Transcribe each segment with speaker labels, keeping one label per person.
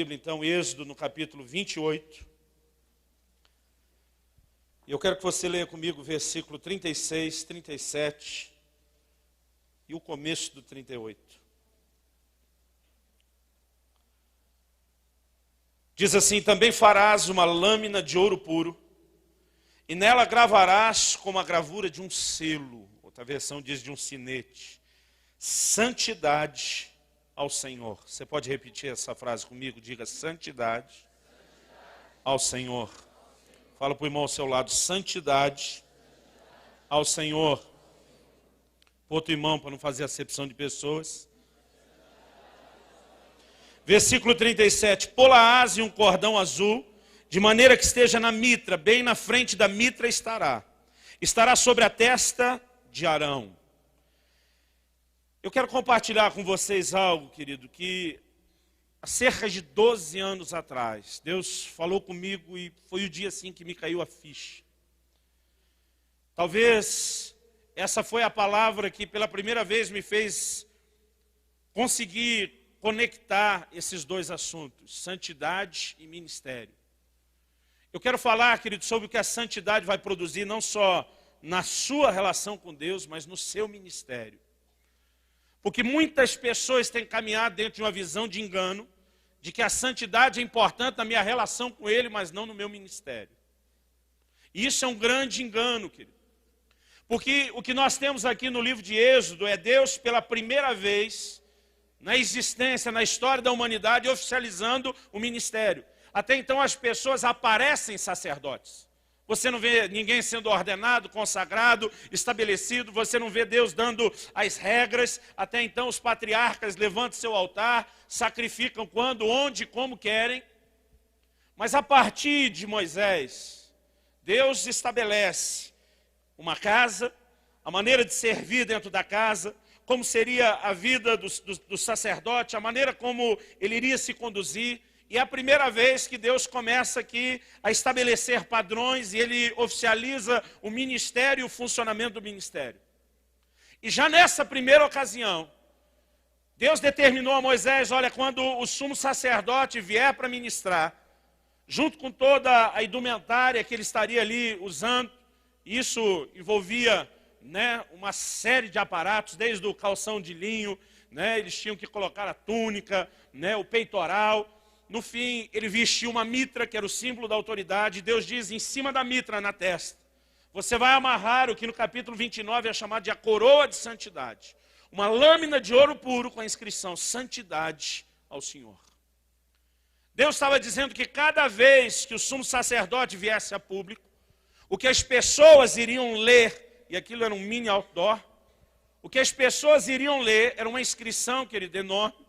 Speaker 1: Bíblia, então, Êxodo, no capítulo 28. E eu quero que você leia comigo o versículo 36, 37 e o começo do 38. Diz assim: também farás uma lâmina de ouro puro, e nela gravarás como a gravura de um selo. Outra versão diz de um sinete. Santidade ao Senhor. Você pode repetir essa frase comigo? Diga: santidade ao Senhor. Fala para o irmão ao seu lado: santidade ao Senhor. Outro irmão, para não fazer acepção de pessoas. Versículo 37. Pô-la-ás um cordão azul, de maneira que esteja na mitra, bem na frente da mitra estará. Estará sobre a testa de Arão. Eu quero compartilhar com vocês algo, querido, que há cerca de 12 anos atrás, Deus falou comigo e foi o dia assim que me caiu a ficha. Talvez essa foi a palavra que pela primeira vez me fez conseguir conectar esses dois assuntos, santidade e ministério. Eu quero falar, querido, sobre o que a santidade vai produzir, não só na sua relação com Deus, mas no seu ministério. Porque muitas pessoas têm caminhado dentro de uma visão de engano, de que a santidade é importante na minha relação com Ele, mas não no meu ministério. E isso é um grande engano, querido. Porque o que nós temos aqui no livro de Êxodo é Deus, pela primeira vez na existência, na história da humanidade, oficializando o ministério. Até então as pessoas aparecem sacerdotes. Você não vê ninguém sendo ordenado, consagrado, estabelecido. Você não vê Deus dando as regras. Até então os patriarcas levantam seu altar, sacrificam quando, onde, como querem. Mas a partir de Moisés, Deus estabelece uma casa, a maneira de servir dentro da casa, como seria a vida do sacerdote, a maneira como ele iria se conduzir. E é a primeira vez que Deus começa aqui a estabelecer padrões e Ele oficializa o ministério e o funcionamento do ministério. E já nessa primeira ocasião, Deus determinou a Moisés: olha, quando o sumo sacerdote vier para ministrar, junto com toda a indumentária que ele estaria ali usando, isso envolvia, uma série de aparatos, desde o calção de linho, eles tinham que colocar a túnica, o peitoral. No fim, ele vestiu uma mitra, que era o símbolo da autoridade. Deus diz: em cima da mitra, na testa, você vai amarrar o que no capítulo 29 é chamado de a coroa de santidade. Uma lâmina de ouro puro com a inscrição: santidade ao Senhor. Deus estava dizendo que cada vez que o sumo sacerdote viesse a público, o que as pessoas iriam ler, e aquilo era um mini outdoor, o que as pessoas iriam ler era uma inscrição, querido, enorme,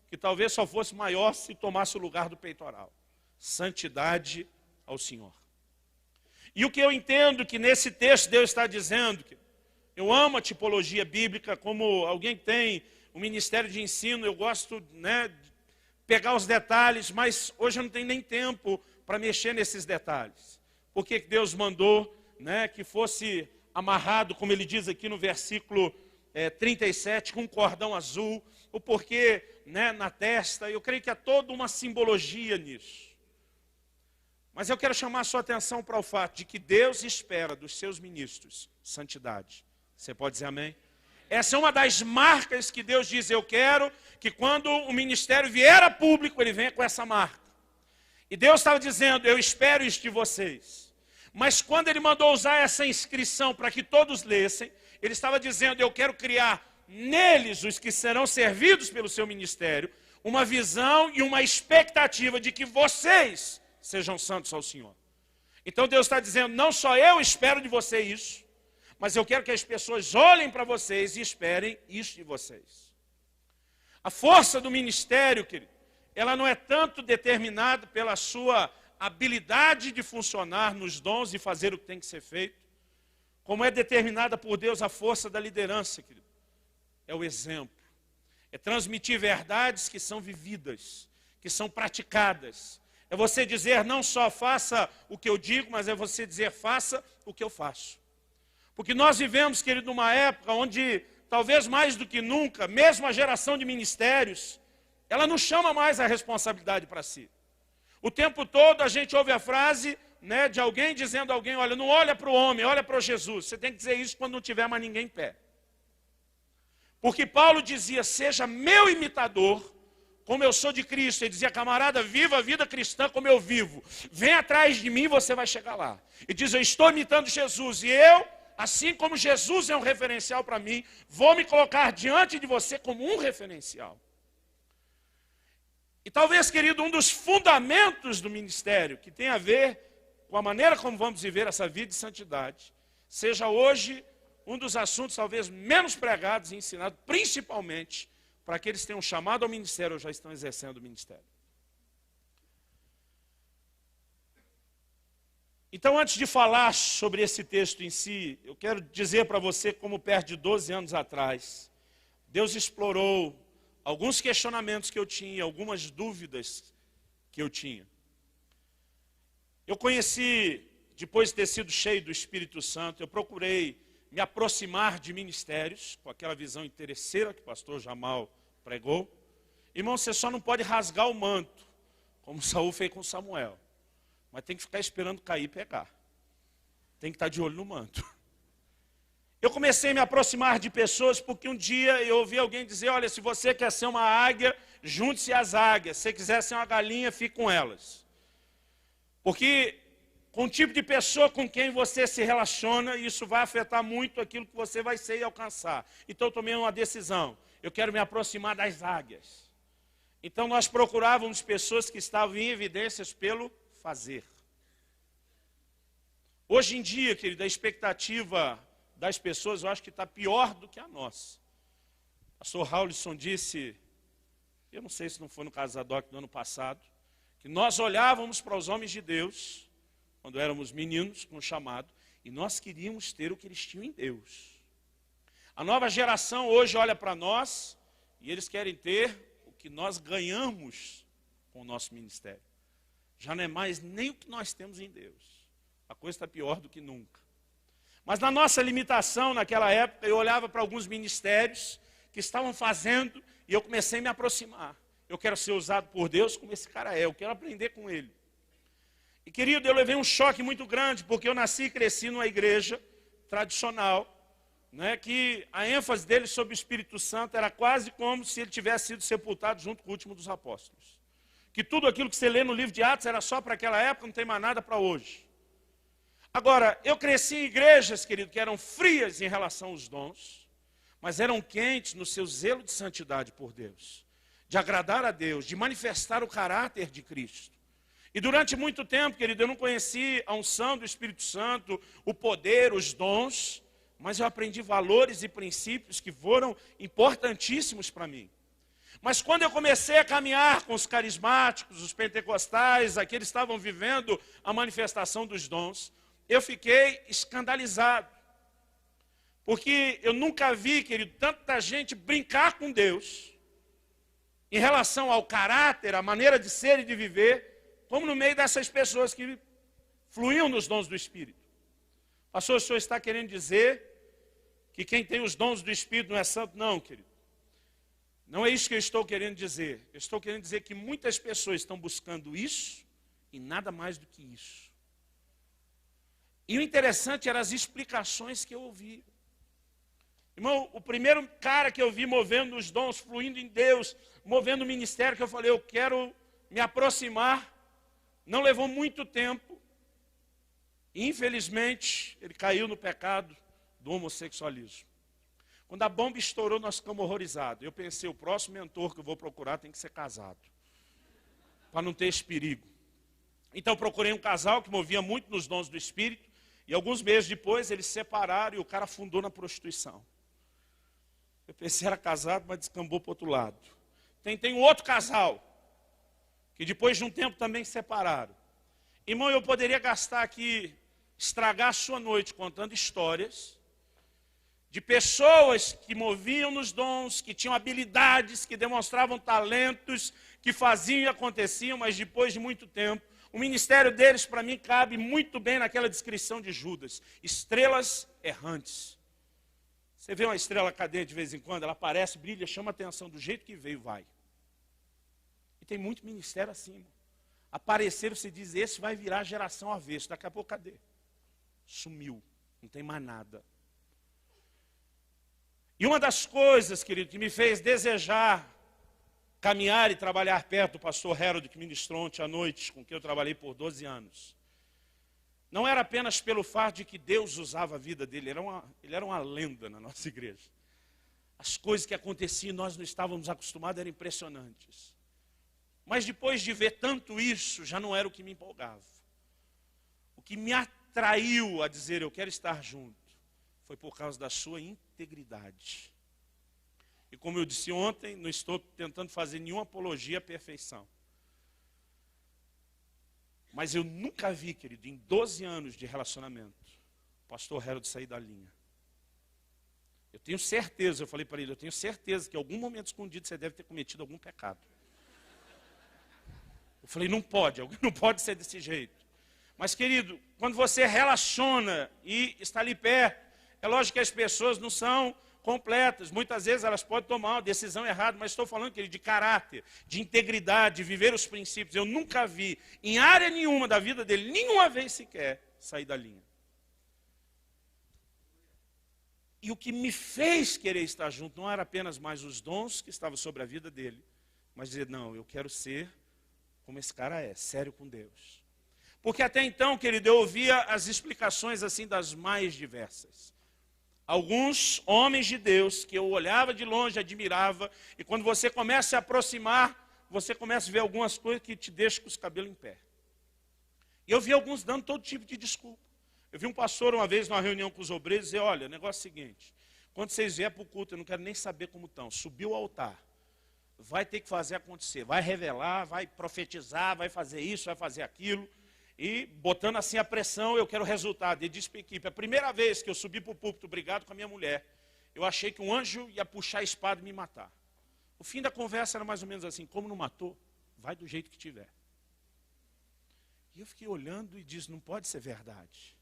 Speaker 1: que talvez só fosse maior se tomasse o lugar do peitoral: santidade ao Senhor. E o que eu entendo que nesse texto Deus está dizendo, que eu amo a tipologia bíblica, como alguém que tem um ministério de ensino, eu gosto de pegar os detalhes, mas hoje eu não tenho nem tempo para mexer nesses detalhes. Por que Deus mandou que fosse amarrado, como ele diz aqui no versículo 37, com um cordão azul, o porquê na testa? Eu creio que há toda uma simbologia nisso. Mas eu quero chamar a sua atenção para o fato de que Deus espera dos seus ministros santidade. Você pode dizer amém? Essa é uma das marcas que Deus diz: eu quero que quando o ministério vier a público, ele venha com essa marca. E Deus estava dizendo: eu espero isso de vocês. Mas quando ele mandou usar essa inscrição para que todos lessem, ele estava dizendo: eu quero criar neles, os que serão servidos pelo seu ministério, uma visão e uma expectativa de que vocês sejam santos ao Senhor. Então Deus está dizendo: não só eu espero de você isso, mas eu quero que as pessoas olhem para vocês e esperem isso de vocês. A força do ministério, querido, ela não é tanto determinada pela sua habilidade de funcionar nos dons e fazer o que tem que ser feito, como é determinada por Deus a força da liderança, querido. É o exemplo. É transmitir verdades que são vividas, que são praticadas. É você dizer: não só faça o que eu digo, mas é você dizer: faça o que eu faço. Porque nós vivemos, querido, numa época onde, talvez mais do que nunca, mesmo a geração de ministérios, ela não chama mais a responsabilidade para si. O tempo todo a gente ouve a frase, né, de alguém dizendo a alguém, olha, não olha para o homem, olha para Jesus. Você tem que dizer isso quando não tiver mais ninguém em pé. Porque Paulo dizia, seja meu imitador, como eu sou de Cristo. Ele dizia, camarada, viva a vida cristã como eu vivo. Vem atrás de mim e você vai chegar lá. E diz, eu estou imitando Jesus. E eu, assim como Jesus é um referencial para mim, vou me colocar diante de você como um referencial. E talvez, querido, um dos fundamentos do ministério, que tem a ver com a maneira como vamos viver essa vida de santidade, seja hoje um dos assuntos talvez menos pregados e ensinados, principalmente para aqueles que têm um chamado ao ministério ou já estão exercendo o ministério. Então, antes de falar sobre esse texto em si, eu quero dizer para você como perto de 12 anos atrás, Deus explorou alguns questionamentos que eu tinha, algumas dúvidas que eu tinha. Eu conheci, depois de ter sido cheio do Espírito Santo, eu procurei me aproximar de ministérios, com aquela visão interesseira que o pastor Jamal pregou. Irmão, você só não pode rasgar o manto, como Saul fez com Samuel. Mas tem que ficar esperando cair e pegar. Tem que estar de olho no manto. Eu comecei a me aproximar de pessoas porque um dia eu ouvi alguém dizer, olha, se você quer ser uma águia, junte-se às águias. Se você quiser ser uma galinha, fique com elas. Porque com o tipo de pessoa com quem você se relaciona, isso vai afetar muito aquilo que você vai ser e alcançar. Então eu tomei uma decisão. Eu quero me aproximar das águias. Então nós procurávamos pessoas que estavam em evidências pelo fazer. Hoje em dia, querido, a expectativa das pessoas, eu acho que está pior do que a nossa. O pastor Raulison disse, eu não sei se não foi no Casadoc do ano passado, que nós olhávamos para os homens de Deus, quando éramos meninos com chamado, e nós queríamos ter o que eles tinham em Deus. A nova geração hoje olha para nós e eles querem ter o que nós ganhamos com o nosso ministério. Já não é mais nem o que nós temos em Deus. A coisa está pior do que nunca. Mas na nossa limitação, naquela época, eu olhava para alguns ministérios que estavam fazendo e eu comecei a me aproximar. Eu quero ser usado por Deus como esse cara é, eu quero aprender com ele. E querido, eu levei um choque muito grande, porque eu nasci e cresci numa igreja tradicional, né, que a ênfase dele sobre o Espírito Santo era quase como se ele tivesse sido sepultado junto com o último dos apóstolos. Que tudo aquilo que você lê no livro de Atos era só para aquela época, não tem mais nada para hoje. Agora, eu cresci em igrejas, querido, que eram frias em relação aos dons, mas eram quentes no seu zelo de santidade por Deus, de agradar a Deus, de manifestar o caráter de Cristo. E durante muito tempo, querido, eu não conheci a unção do Espírito Santo, o poder, os dons, mas eu aprendi valores e princípios que foram importantíssimos para mim. Mas quando eu comecei a caminhar com os carismáticos, os pentecostais, aqueles que estavam vivendo a manifestação dos dons, eu fiquei escandalizado. Porque eu nunca vi, querido, tanta gente brincar com Deus em relação ao caráter, à maneira de ser e de viver, como no meio dessas pessoas que fluíam nos dons do Espírito. Pastor, o senhor está querendo dizer que quem tem os dons do Espírito não é santo? Não, querido. Não é isso que eu estou querendo dizer. Eu estou querendo dizer que muitas pessoas estão buscando isso e nada mais do que isso. E o interessante eram as explicações que eu ouvi. Irmão, o primeiro cara que eu vi movendo os dons, fluindo em Deus, movendo o ministério, que eu falei, eu quero me aproximar, não levou muito tempo. Infelizmente, ele caiu no pecado do homossexualismo. Quando a bomba estourou, nós ficamos horrorizados. Eu pensei, o próximo mentor que eu vou procurar tem que ser casado, para não ter esse perigo. Então procurei um casal que movia muito nos dons do Espírito, e alguns meses depois eles se separaram e o cara afundou na prostituição. Eu pensei, era casado, mas descambou para o outro lado. Tem um outro casal, que depois de um tempo também se separaram. Irmão, eu poderia gastar aqui, estragar a sua noite contando histórias de pessoas que moviam nos dons, que tinham habilidades, que demonstravam talentos, que faziam e aconteciam, mas depois de muito tempo, o ministério deles, para mim, cabe muito bem naquela descrição de Judas. Estrelas errantes. Você vê uma estrela cadente de vez em quando, ela aparece, brilha, chama a atenção, do jeito que veio, vai. tem muito ministério assim, irmão. Apareceram, você diz, esse vai virar geração avesso. Daqui a pouco, cadê? Sumiu, não tem mais nada. E uma das coisas, querido, que me fez desejar caminhar e trabalhar perto do pastor Harold, que ministrou ontem à noite, com quem eu trabalhei por 12 anos, não era apenas pelo fato de que Deus usava a vida dele, ele era uma lenda na nossa igreja. As coisas que aconteciam, nós não estávamos acostumados, eram impressionantes. Mas depois de ver tanto isso, já não era o que me empolgava. O que me atraiu a dizer, eu quero estar junto, foi por causa da sua integridade. E como eu disse ontem, não estou tentando fazer nenhuma apologia à perfeição. Mas eu nunca vi, querido, em 12 anos de relacionamento, o pastor Harold sair da linha. Eu tenho certeza, eu falei para ele, eu tenho certeza que em algum momento escondido você deve ter cometido algum pecado. Eu falei, não pode ser desse jeito. Mas, querido, quando você relaciona e está ali perto, é lógico que as pessoas não são completas. Muitas vezes elas podem tomar uma decisão errada, mas estou falando, querido, de caráter, de integridade, de viver os princípios. Eu nunca vi, em área nenhuma da vida dele, nenhuma vez sequer, sair da linha. E o que me fez querer estar junto não era apenas mais os dons que estavam sobre a vida dele, mas dizer, não, eu quero ser como esse cara é, sério com Deus. Porque até então, querido, eu ouvia as explicações assim das mais diversas. Alguns homens de Deus que eu olhava de longe, admirava, e quando você começa a se aproximar, você começa a ver algumas coisas que te deixam com os cabelos em pé. E eu vi alguns dando todo tipo de desculpa. Eu vi um pastor uma vez numa reunião com os obreiros dizer, olha, o negócio é o seguinte, quando vocês vierem para o culto, eu não quero nem saber como estão, subiu ao altar, vai ter que fazer acontecer, vai revelar, vai profetizar, vai fazer isso, vai fazer aquilo, e botando assim a pressão, eu quero resultado. Ele disse para a equipe, a primeira vez que eu subi para o púlpito, brigado com a minha mulher, eu achei que um anjo ia puxar a espada e me matar. O fim da conversa era mais ou menos assim, como não matou, vai do jeito que tiver. E eu fiquei olhando e disse, não pode ser verdade.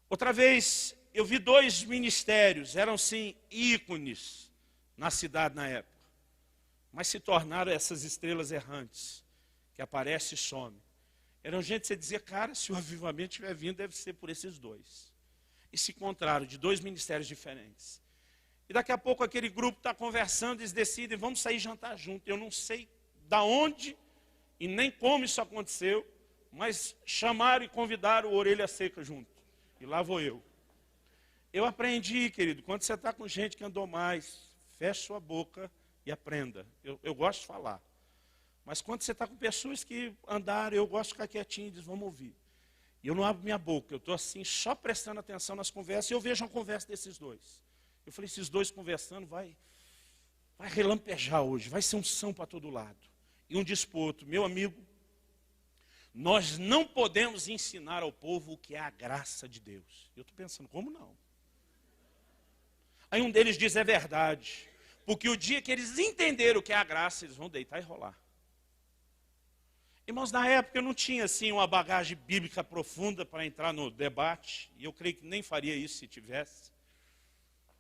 Speaker 1: Outra vez, eu vi 2 ministérios, eram sim ícones na cidade na época, mas se tornaram essas estrelas errantes, que aparecem e somem. Eram gente que você dizia, cara, se o avivamento estiver vindo, deve ser por esses 2. E se encontraram de 2 ministérios diferentes. E daqui a pouco aquele grupo está conversando, eles decidem, vamos sair jantar junto. Eu não sei da onde e nem como isso aconteceu, mas chamaram e convidaram o Orelha Seca junto. E lá vou eu. Eu aprendi, querido, quando você está com gente que andou mais, feche sua boca e aprenda. Eu gosto de falar. Mas quando você está com pessoas que andaram, eu gosto de ficar quietinho e diz, vamos ouvir. E eu não abro minha boca, eu estou assim, só prestando atenção nas conversas, e eu vejo uma conversa desses 2. Eu falei, esses 2 conversando, vai relampejar hoje, vai ser unção para todo lado. E um diz para o outro, meu amigo, nós não podemos ensinar ao povo o que é a graça de Deus. Eu estou pensando, como não? Aí um deles diz, é verdade, porque o dia que eles entenderam o que é a graça, eles vão deitar e rolar. Irmãos, na época eu não tinha assim uma bagagem bíblica profunda para entrar no debate, e eu creio que nem faria isso se tivesse.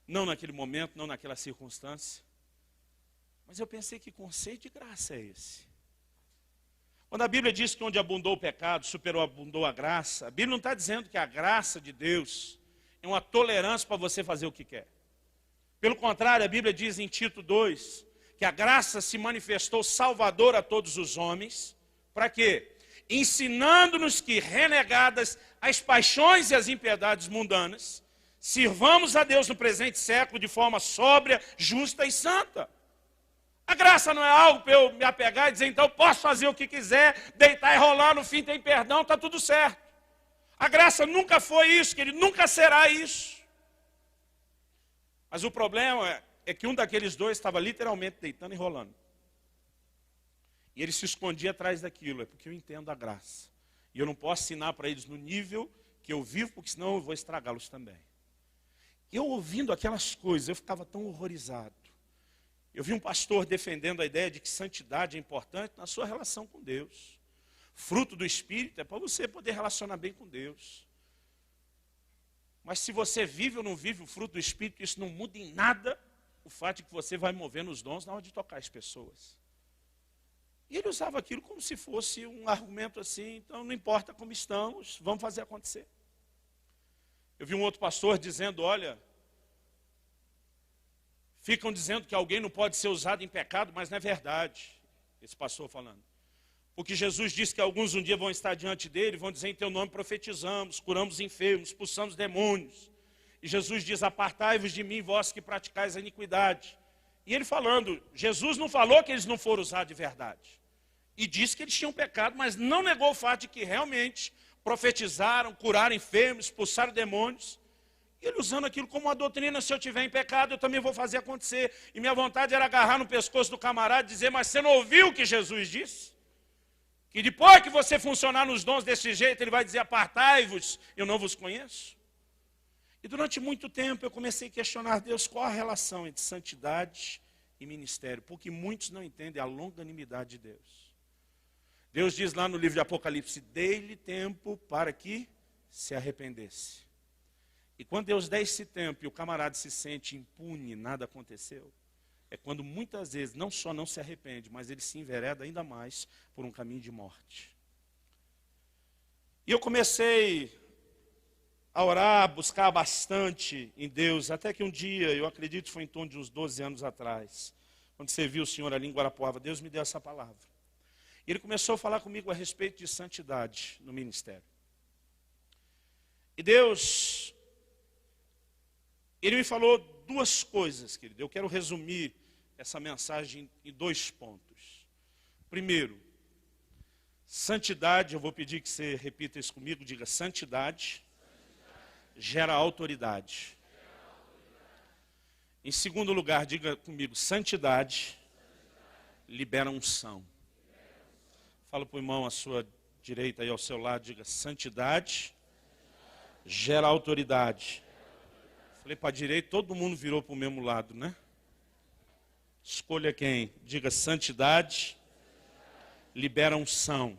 Speaker 1: Não naquele momento, não naquela circunstância. Mas eu pensei, que conceito de graça é esse? Quando a Bíblia diz que onde abundou o pecado, superabundou a graça, a Bíblia não está dizendo que a graça de Deus é uma tolerância para você fazer o que quer. Pelo contrário, a Bíblia diz em Tito 2, que a graça se manifestou salvadora a todos os homens. Para quê? Ensinando-nos que, renegadas as paixões e as impiedades mundanas, sirvamos a Deus no presente século de forma sóbria, justa e santa. A graça não é algo para eu me apegar e dizer, então posso fazer o que quiser, deitar e rolar, no fim tem perdão, está tudo certo. A graça nunca foi isso, querido, nunca será isso. Mas o problema é que um daqueles 2 estava literalmente deitando e rolando. E ele se escondia atrás daquilo, é porque eu entendo a graça. E eu não posso ensinar para eles no nível que eu vivo, porque senão eu vou estragá-los também. Eu ouvindo aquelas coisas, eu ficava tão horrorizado. Eu vi um pastor defendendo a ideia de que santidade é importante na sua relação com Deus. Fruto do Espírito é para você poder relacionar bem com Deus. Mas se você vive ou não vive o fruto do Espírito, isso não muda em nada o fato de que você vai movendo os dons na hora de tocar as pessoas. E ele usava aquilo como se fosse um argumento assim, então não importa como estamos, vamos fazer acontecer. Eu vi um outro pastor dizendo, olha, ficam dizendo que alguém não pode ser usado em pecado, mas não é verdade. Esse pastor falando. Porque Jesus disse que alguns um dia vão estar diante dele, vão dizer em teu nome profetizamos, curamos enfermos, expulsamos demônios. E Jesus diz, apartai-vos de mim, vós que praticais a iniquidade. E ele falando, Jesus não falou que eles não foram usados de verdade. E disse que eles tinham pecado, mas não negou o fato de que realmente profetizaram, curaram enfermos, expulsaram demônios. E ele usando aquilo como uma doutrina, se eu tiver em pecado, eu também vou fazer acontecer. E minha vontade era agarrar no pescoço do camarada e dizer, mas você não ouviu o que Jesus disse? Que depois que você funcionar nos dons desse jeito, ele vai dizer, apartai-vos, eu não vos conheço. E durante muito tempo eu comecei a questionar Deus, qual a relação entre santidade e ministério? Porque muitos não entendem a longanimidade de Deus. Deus diz lá no livro de Apocalipse, dei-lhe tempo para que se arrependesse. E quando Deus dá esse tempo e o camarada se sente impune, nada aconteceu, é quando muitas vezes não só não se arrepende, mas ele se envereda ainda mais por um caminho de morte. E eu comecei a orar, a buscar bastante em Deus, até que um dia, eu acredito que foi em torno de uns 12 anos atrás, quando servi o Senhor ali em Guarapuava, Deus me deu essa palavra. E ele começou a falar comigo a respeito de santidade no ministério. E Deus, ele me falou duas coisas, querido. Eu quero resumir essa mensagem em 2 pontos. Primeiro, santidade, eu vou pedir que você repita isso comigo, diga santidade gera autoridade. Em segundo lugar, diga comigo, santidade libera unção. Fala para o irmão à sua direita e ao seu lado, diga santidade gera autoridade. Falei para a direita, todo mundo virou para o mesmo lado, né? Escolha quem. Diga santidade libera unção.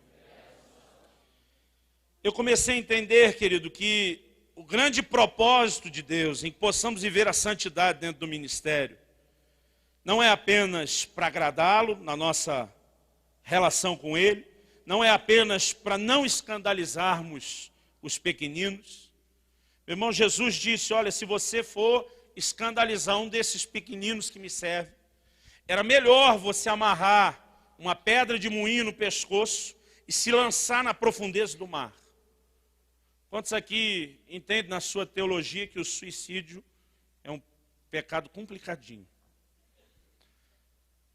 Speaker 1: Eu comecei a entender, querido, que o grande propósito de Deus em que possamos viver a santidade dentro do ministério não é apenas para agradá-lo na nossa relação com Ele, não é apenas para não escandalizarmos os pequeninos. Meu irmão, Jesus disse, olha, se você for escandalizar um desses pequeninos que me servem, era melhor você amarrar uma pedra de moinho no pescoço e se lançar na profundeza do mar. Quantos aqui entendem na sua teologia que o suicídio é um pecado complicadinho?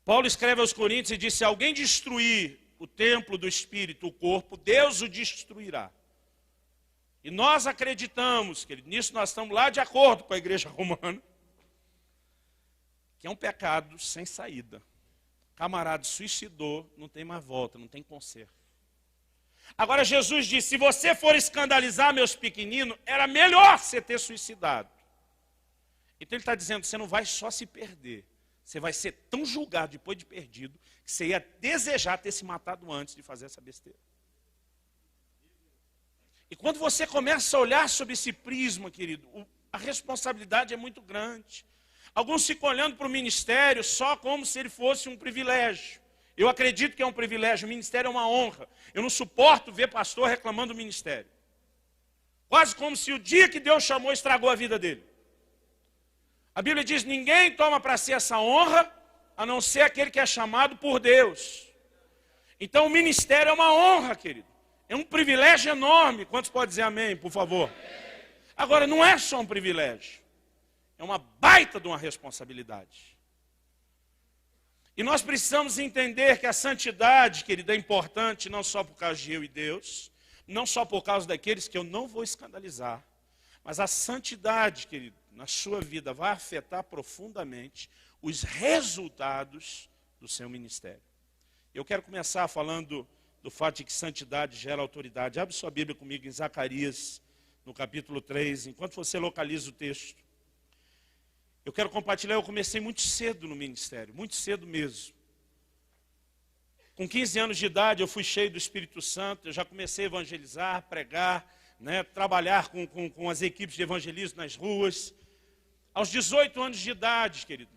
Speaker 1: Paulo escreve aos Coríntios e diz, se alguém destruir o templo do Espírito, o corpo, Deus o destruirá. E nós acreditamos, querido, nisso nós estamos lá de acordo com a igreja romana, que é um pecado sem saída. Camarada suicidou, não tem mais volta, não tem conserto. Agora Jesus disse, se você for escandalizar meus pequeninos, era melhor você ter suicidado. Então ele está dizendo, você não vai só se perder, você vai ser tão julgado depois de perdido, que você ia desejar ter se matado antes de fazer essa besteira. E quando você começa a olhar sobre esse prisma, querido, a responsabilidade é muito grande. Alguns ficam olhando para o ministério só como se ele fosse um privilégio. Eu acredito que é um privilégio, o ministério é uma honra. Eu não suporto ver pastor reclamando do ministério. Quase como se o dia que Deus chamou estragou a vida dele. A Bíblia diz, ninguém toma para si essa honra, a não ser aquele que é chamado por Deus. Então o ministério é uma honra, querido. É um privilégio enorme. Quantos podem dizer amém, por favor? Agora, não é só um privilégio. É uma baita de uma responsabilidade. E nós precisamos entender que a santidade, querida, é importante não só por causa de eu e Deus, não só por causa daqueles que eu não vou escandalizar, mas a santidade, querido, na sua vida vai afetar profundamente os resultados do seu ministério. Eu quero começar falando do fato de que santidade gera autoridade. Abre sua Bíblia comigo em Zacarias, no capítulo 3, enquanto você localiza o texto. Eu quero compartilhar, eu comecei muito cedo no ministério, muito cedo mesmo. Com 15 anos de idade eu fui cheio do Espírito Santo, eu já comecei a evangelizar, pregar, né, trabalhar com as equipes de evangelismo nas ruas. Aos 18 anos de idade, querido,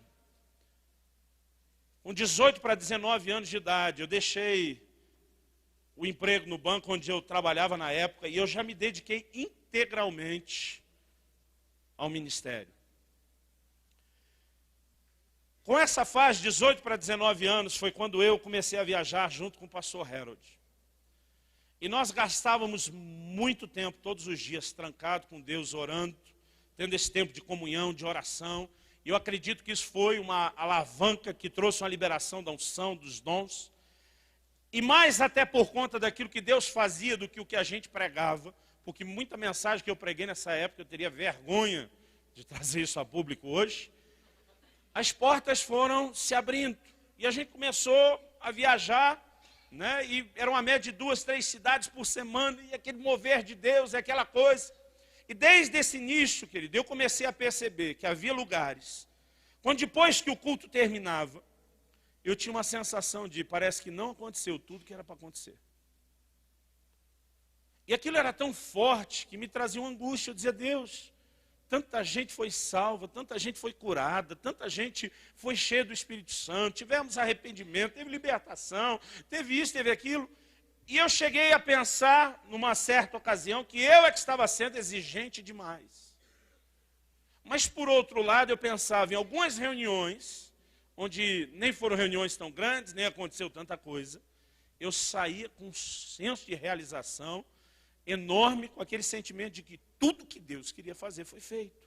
Speaker 1: Com 18 para 19 anos de idade, eu deixei o emprego no banco onde eu trabalhava na época e eu já me dediquei integralmente ao ministério. Com essa fase, 18 para 19 anos, foi quando eu comecei a viajar junto com o pastor Harold. E nós gastávamos muito tempo, todos os dias, trancado com Deus, orando, tendo esse tempo de comunhão, de oração. E eu acredito que isso foi uma alavanca que trouxe uma liberação da unção, dos dons. E mais até por conta daquilo que Deus fazia do que o que a gente pregava. Porque muita mensagem que eu preguei nessa época, eu teria vergonha de trazer isso a público hoje. As portas foram se abrindo. E a gente começou a viajar, né? E era uma média de 2, 3 cidades por semana. E aquele mover de Deus, aquela coisa. E desde esse início, querido, eu comecei a perceber que havia lugares, quando depois que o culto terminava, eu tinha uma sensação de, parece que não aconteceu tudo que era para acontecer. E aquilo era tão forte que me trazia uma angústia. Eu dizia, Deus, tanta gente foi salva, tanta gente foi curada, tanta gente foi cheia do Espírito Santo, tivemos arrependimento, teve libertação, teve isso, teve aquilo. E eu cheguei a pensar, numa certa ocasião, que eu é que estava sendo exigente demais. Mas, por outro lado, eu pensava em algumas reuniões, onde nem foram reuniões tão grandes, nem aconteceu tanta coisa, eu saía com um senso de realização enorme, com aquele sentimento de que tudo que Deus queria fazer foi feito.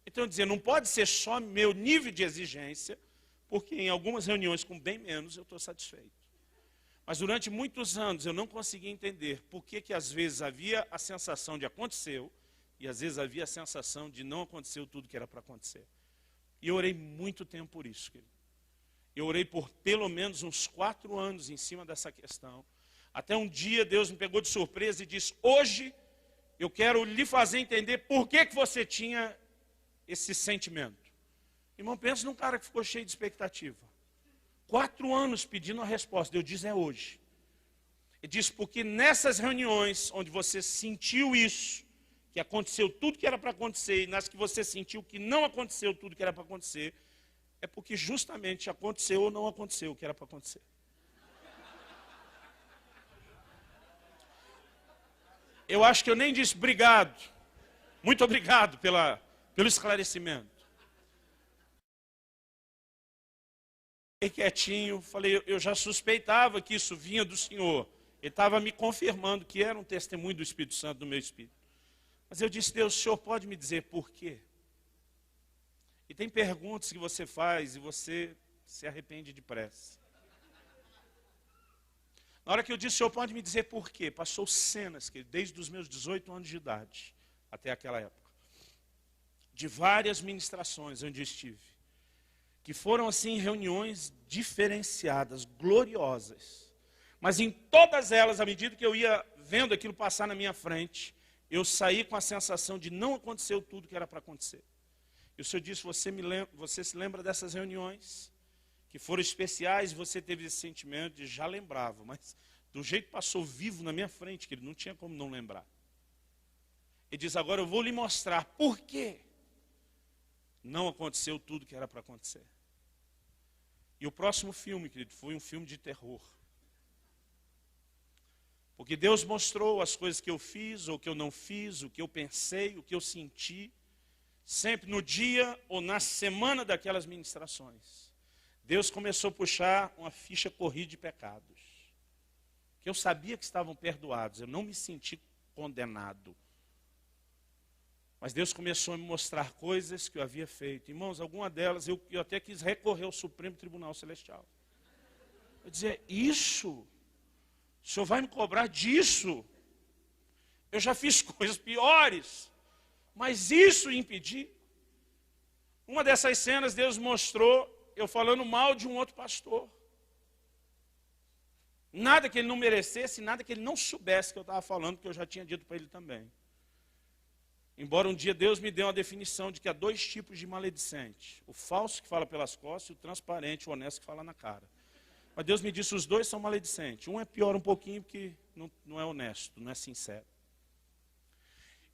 Speaker 1: Então, eu dizia, não pode ser só meu nível de exigência, porque em algumas reuniões com bem menos eu estou satisfeito. Mas durante muitos anos eu não conseguia entender por que às vezes havia a sensação de aconteceu e às vezes havia a sensação de não aconteceu tudo que era para acontecer. E eu orei muito tempo por isso, querido. Eu orei por pelo menos uns 4 anos em cima dessa questão. Até um dia Deus me pegou de surpresa e disse, hoje eu quero lhe fazer entender por que você tinha esse sentimento. Irmão, pensa num cara que ficou cheio de expectativa. 4 anos pedindo a resposta. Deus diz, é hoje. Ele diz, porque nessas reuniões onde você sentiu isso, que aconteceu tudo que era para acontecer, e nas que você sentiu que não aconteceu tudo que era para acontecer, é porque justamente aconteceu ou não aconteceu o que era para acontecer. Eu acho que eu nem disse obrigado. Muito obrigado pelo esclarecimento. Fiquei quietinho, falei, eu já suspeitava que isso vinha do Senhor. Ele estava me confirmando que era um testemunho do Espírito Santo no meu espírito. Mas eu disse, Deus, o Senhor pode me dizer por quê? E tem perguntas que você faz e você se arrepende depressa. Na hora que eu disse, o Senhor pode me dizer por quê? Passou cenas, que desde os meus 18 anos de idade até aquela época, de várias ministrações onde eu estive, que foram assim reuniões diferenciadas, gloriosas. Mas em todas elas, à medida que eu ia vendo aquilo passar na minha frente, eu saí com a sensação de não aconteceu tudo que era para acontecer. E o Senhor disse, você se lembra dessas reuniões? Que foram especiais, você teve esse sentimento de já lembrava, mas do jeito que passou vivo na minha frente, que ele não tinha como não lembrar. Ele diz, agora eu vou lhe mostrar por quê não aconteceu tudo que era para acontecer. E o próximo filme, querido, foi um filme de terror. Porque Deus mostrou as coisas que eu fiz, ou que eu não fiz, o que eu pensei, o que eu senti, sempre no dia ou na semana daquelas ministrações. Deus começou a puxar uma ficha corrida de pecados. Que eu sabia que estavam perdoados, eu não me senti condenado. Mas Deus começou a me mostrar coisas que eu havia feito. Irmãos, alguma delas eu até quis recorrer ao Supremo Tribunal Celestial. Eu dizia, isso? O Senhor vai me cobrar disso? Eu já fiz coisas piores, mas isso impedir. Uma dessas cenas Deus mostrou eu falando mal de um outro pastor. Nada que ele não merecesse, nada que ele não soubesse que eu estava falando, que eu já tinha dito para ele também. Embora um dia Deus me dê uma definição de que há 2 tipos de maledicente. O falso que fala pelas costas e o transparente, o honesto que fala na cara. Mas Deus me disse, os 2 são maledicentes. Um é pior um pouquinho porque não é honesto, não é sincero.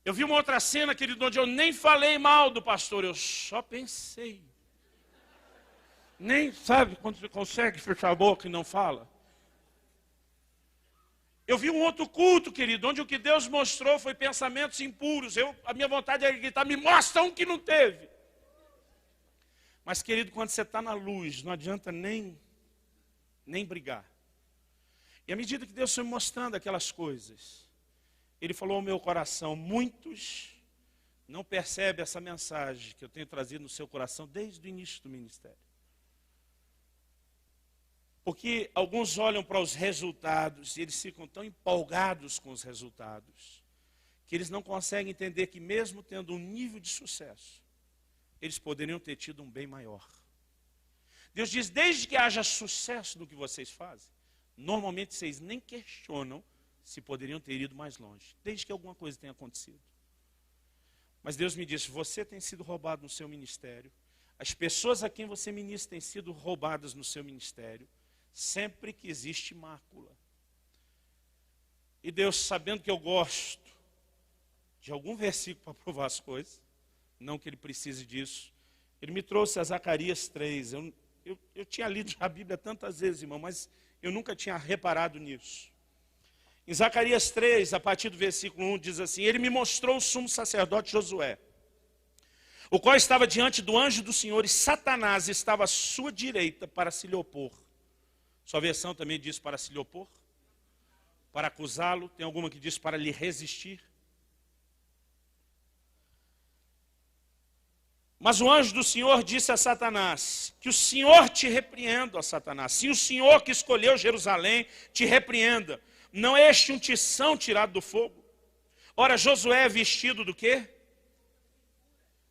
Speaker 1: Eu vi uma outra cena, querido, onde eu nem falei mal do pastor, eu só pensei. Nem sabe quando você consegue fechar a boca e não fala. Eu vi um outro culto, querido, onde o que Deus mostrou foi pensamentos impuros. A minha vontade é gritar, me mostra um que não teve. Mas, querido, quando você está na luz, não adianta nem brigar. E à medida que Deus foi me mostrando aquelas coisas, Ele falou ao meu coração, muitos não percebem essa mensagem que eu tenho trazido no seu coração desde o início do ministério. Porque alguns olham para os resultados e eles ficam tão empolgados com os resultados, que eles não conseguem entender que mesmo tendo um nível de sucesso, eles poderiam ter tido um bem maior. Deus diz, desde que haja sucesso no que vocês fazem, normalmente vocês nem questionam se poderiam ter ido mais longe, desde que alguma coisa tenha acontecido. Mas Deus me disse, você tem sido roubado no seu ministério, as pessoas a quem você ministra têm sido roubadas no seu ministério, sempre que existe mácula. E Deus, sabendo que eu gosto de algum versículo para provar as coisas, não que Ele precise disso, Ele me trouxe a Zacarias 3. Eu tinha lido a Bíblia tantas vezes, irmão, mas eu nunca tinha reparado nisso. Em Zacarias 3, a partir do versículo 1, diz assim, Ele me mostrou o sumo sacerdote Josué, o qual estava diante do anjo do Senhor, e Satanás estava à sua direita para se lhe opor. Sua versão também diz para se lhe opor, para acusá-lo. Tem alguma que diz para lhe resistir. Mas o anjo do Senhor disse a Satanás, que o Senhor te repreenda, ó Satanás. Se o Senhor que escolheu Jerusalém te repreenda, não é este um tição tirado do fogo? Ora, Josué é vestido do quê?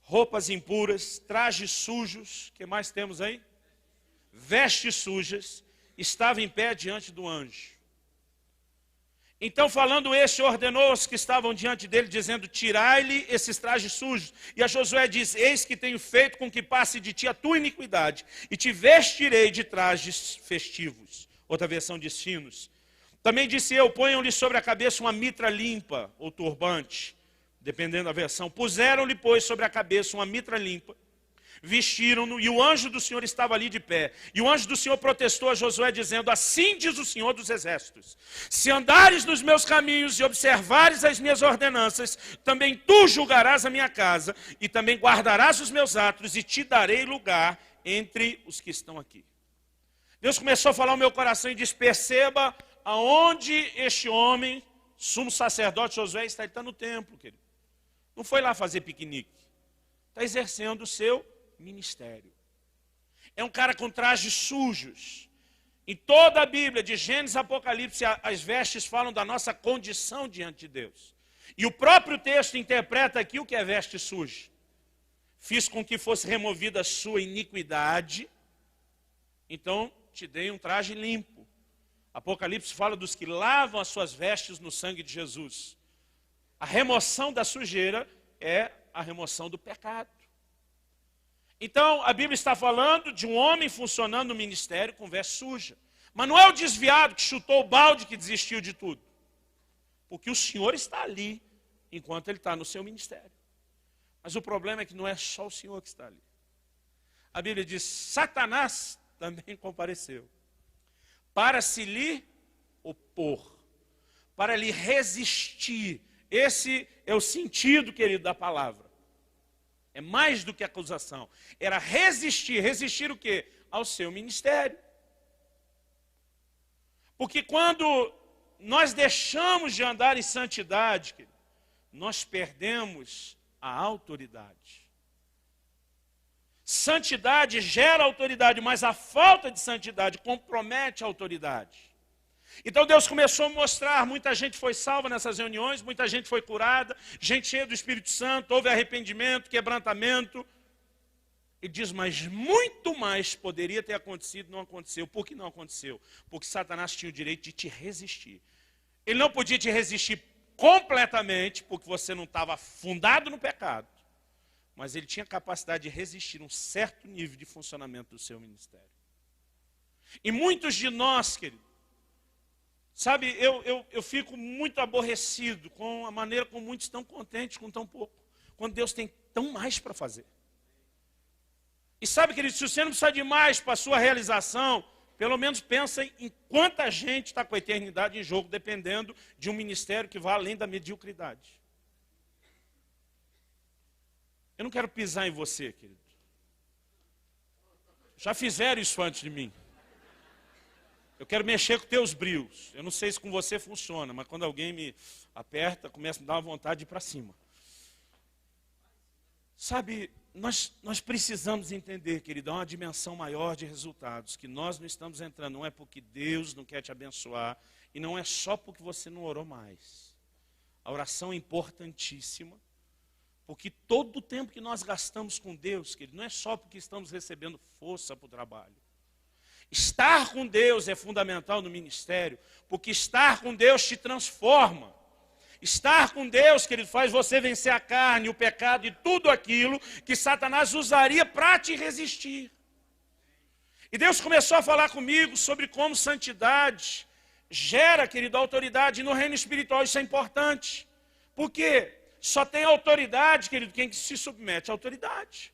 Speaker 1: Roupas impuras, trajes sujos, o que mais temos aí? Vestes sujas. Estava em pé diante do anjo. Então, falando este, ordenou os que estavam diante dele, dizendo, tirai-lhe esses trajes sujos. E a Josué diz, eis que tenho feito com que passe de ti a tua iniquidade, e te vestirei de trajes festivos. Outra versão diz finos. Também disse eu, ponham-lhe sobre a cabeça uma mitra limpa, ou turbante, dependendo da versão. Puseram-lhe, pois, sobre a cabeça uma mitra limpa, vestiram-no, e o anjo do Senhor estava ali de pé. E o anjo do Senhor protestou a Josué, dizendo, assim diz o Senhor dos Exércitos, se andares nos meus caminhos e observares as minhas ordenanças, também tu julgarás a minha casa, e também guardarás os meus atos, e te darei lugar entre os que estão aqui. Deus começou a falar ao meu coração e disse, perceba aonde este homem, sumo sacerdote Josué, está. Ele está no templo, querido. Não foi lá fazer piquenique. Está exercendo o seu ministério. É um cara com trajes sujos. Em toda a Bíblia, de Gênesis a Apocalipse, as vestes falam da nossa condição diante de Deus. E o próprio texto interpreta aqui o que é veste suja. Fiz com que fosse removida a sua iniquidade, então te dei um traje limpo. Apocalipse fala dos que lavam as suas vestes no sangue de Jesus. A remoção da sujeira é a remoção do pecado. Então, a Bíblia está falando de um homem funcionando no ministério com veste suja. Mas não é o desviado que chutou o balde que desistiu de tudo. Porque o Senhor está ali, enquanto Ele está no seu ministério. Mas o problema é que não é só o Senhor que está ali. A Bíblia diz, Satanás também compareceu, para se lhe opor, para lhe resistir. Esse é o sentido, querido, da palavra. É mais do que acusação. Era resistir. Resistir o quê? Ao seu ministério. Porque quando nós deixamos de andar em santidade, querido, nós perdemos a autoridade. Santidade gera autoridade, mas a falta de santidade compromete a autoridade. Então Deus começou a mostrar, muita gente foi salva nessas reuniões, muita gente foi curada, gente cheia do Espírito Santo, houve arrependimento, quebrantamento. Ele diz, mas muito mais poderia ter acontecido, não aconteceu. Por que não aconteceu? Porque Satanás tinha o direito de te resistir. Ele não podia te resistir completamente, porque você não estava fundado no pecado. Mas ele tinha capacidade de resistir um certo nível de funcionamento do seu ministério. E muitos de nós, querido, sabe, eu fico muito aborrecido com a maneira como muitos estão contentes com tão pouco, quando Deus tem tão mais para fazer. E sabe, querido, se você não precisa de mais para a sua realização, pelo menos pensa em quanta gente está com a eternidade em jogo, dependendo de um ministério que vá além da mediocridade. Eu não quero pisar em você, querido. Já fizeram isso antes de mim. Eu quero mexer com teus brios. Eu não sei se com você funciona, mas quando alguém me aperta, começa a me dar uma vontade de ir para cima. Sabe, nós precisamos entender, querido, há uma dimensão maior de resultados, que nós não estamos entrando, não é porque Deus não quer te abençoar, e não é só porque você não orou mais. A oração é importantíssima, porque todo o tempo que nós gastamos com Deus, querido, não é só porque estamos recebendo força para o trabalho. Estar com Deus é fundamental no ministério, porque estar com Deus te transforma. Estar com Deus, querido, faz você vencer a carne, o pecado e tudo aquilo que Satanás usaria para te resistir. E Deus começou a falar comigo sobre como santidade gera, querido, autoridade no reino espiritual. Isso é importante. Por quê? Só tem autoridade, querido, quem se submete à autoridade.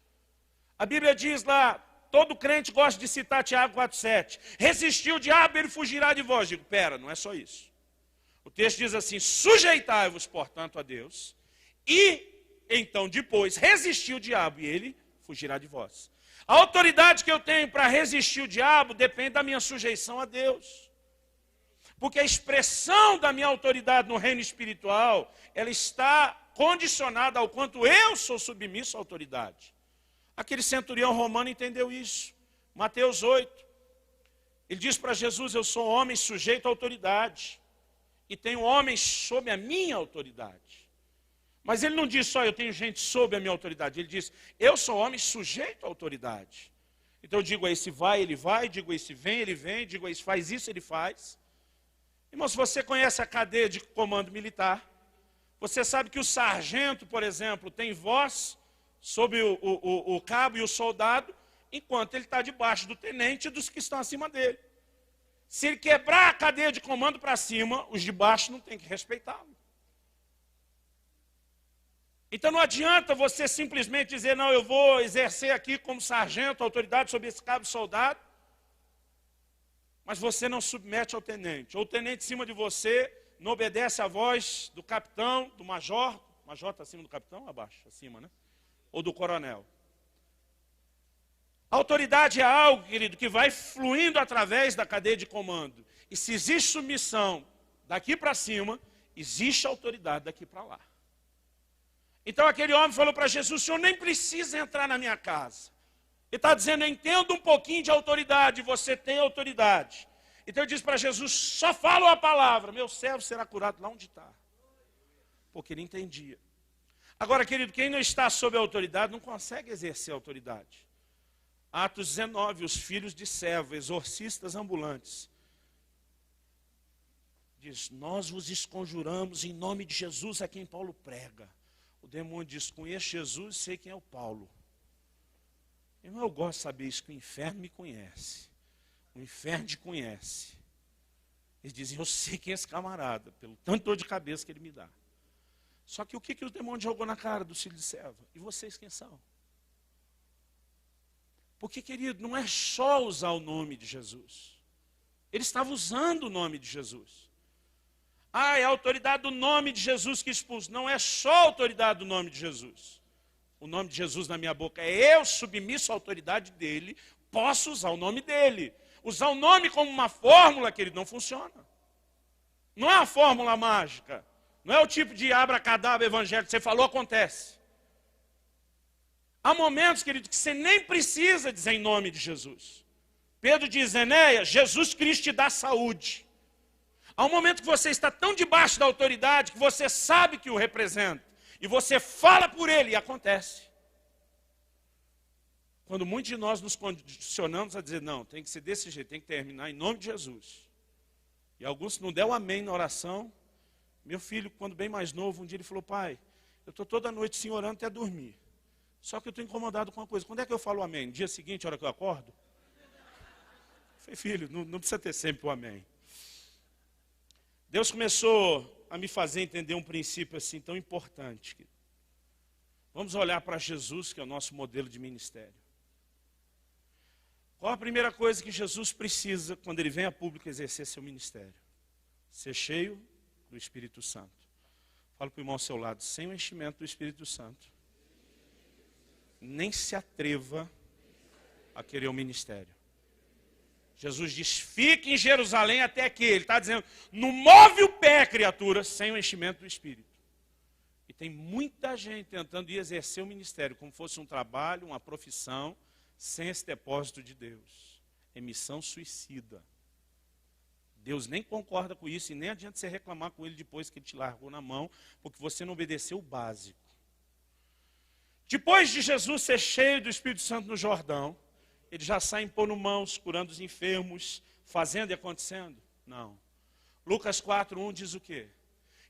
Speaker 1: A Bíblia diz lá, todo crente gosta de citar Tiago 4,7. Resistir o diabo, ele fugirá de vós. Digo, pera, não é só isso. O texto diz assim, sujeitai-vos, portanto, a Deus, e então depois resistir o diabo, e ele fugirá de vós. A autoridade que eu tenho para resistir o diabo depende da minha sujeição a Deus. Porque a expressão da minha autoridade no reino espiritual, ela está condicionada ao quanto eu sou submisso à autoridade. Aquele centurião romano entendeu isso. Mateus 8. Ele diz para Jesus, eu sou homem sujeito à autoridade. E tenho homens sob a minha autoridade. Mas ele não diz só, eu tenho gente sob a minha autoridade. Ele diz, eu sou homem sujeito à autoridade. Então eu digo a esse vai, ele vai. Digo a esse vem, ele vem. Digo a esse faz isso, ele faz. Irmão, se você conhece a cadeia de comando militar, você sabe que o sargento, por exemplo, tem voz sobre o cabo e o soldado, enquanto ele está debaixo do tenente e dos que estão acima dele. Se ele quebrar a cadeia de comando para cima, os de baixo não têm que respeitá-lo. Então não adianta você simplesmente dizer, não, eu vou exercer aqui como sargento, autoridade sobre esse cabo soldado, mas você não submete ao tenente. Ou o tenente em cima de você não obedece à voz do capitão, do major. O major está acima do capitão ou abaixo? Acima, né? Ou do coronel. A autoridade é algo, querido, que vai fluindo através da cadeia de comando. E se existe submissão daqui para cima, existe autoridade daqui para lá. Então aquele homem falou para Jesus, o senhor nem precisa entrar na minha casa. Ele está dizendo, eu entendo um pouquinho de autoridade, você tem autoridade. Então ele diz para Jesus, só fala a palavra, meu servo será curado lá onde está. Porque ele entendia. Agora, querido, quem não está sob a autoridade não consegue exercer a autoridade. Atos 19, os filhos de servo, exorcistas ambulantes. Diz, nós vos esconjuramos em nome de Jesus a quem Paulo prega. O demônio diz, conheço Jesus e sei quem é o Paulo. Eu gosto de saber isso, que o inferno me conhece. O inferno te conhece. Eles dizem, eu sei quem é esse camarada, pelo tanto dor de cabeça que ele me dá. Só que o que o demônio jogou na cara dos filhos de servo? E vocês quem são? Porque, querido, não é só usar o nome de Jesus. Ele estava usando o nome de Jesus. Ah, é a autoridade do nome de Jesus que expulsa. Não é só a autoridade do nome de Jesus. O nome de Jesus na minha boca é eu, submisso à autoridade dele, posso usar o nome dele. Usar o nome como uma fórmula, querido, não funciona. Não é uma fórmula mágica. Não é o tipo de abracadabra evangélico. Você falou, acontece. Há momentos, querido, que você nem precisa dizer em nome de Jesus. Pedro diz, Enéas, Jesus Cristo te dá saúde. Há um momento que você está tão debaixo da autoridade que você sabe que o representa. E você fala por ele e acontece. Quando muitos de nós nos condicionamos a dizer, não, tem que ser desse jeito, tem que terminar em nome de Jesus. E alguns não deram amém na oração. Meu filho, quando bem mais novo, um dia ele falou, pai, eu estou toda noite sim orando até dormir. Só que eu estou incomodado com uma coisa. Quando é que eu falo amém? No dia seguinte, a hora que eu acordo? Eu falei, filho, não precisa ter sempre o amém. Deus começou a me fazer entender um princípio assim tão importante. Vamos olhar para Jesus, que é o nosso modelo de ministério. Qual a primeira coisa que Jesus precisa quando ele vem a público exercer seu ministério? Ser cheio do Espírito Santo. Fala para o irmão ao seu lado, sem o enchimento do Espírito Santo, nem se atreva a querer o ministério. Jesus diz, fique em Jerusalém até que, ele está dizendo, não move o pé, criatura, sem o enchimento do Espírito. E tem muita gente tentando ir exercer o ministério como fosse um trabalho, uma profissão, sem esse depósito de Deus. É missão suicida. Deus nem concorda com isso e nem adianta você reclamar com ele depois que ele te largou na mão, porque você não obedeceu o básico. Depois de Jesus ser cheio do Espírito Santo no Jordão, ele já sai impondo mãos, curando os enfermos, fazendo e acontecendo? Não. Lucas 4:1 diz o quê?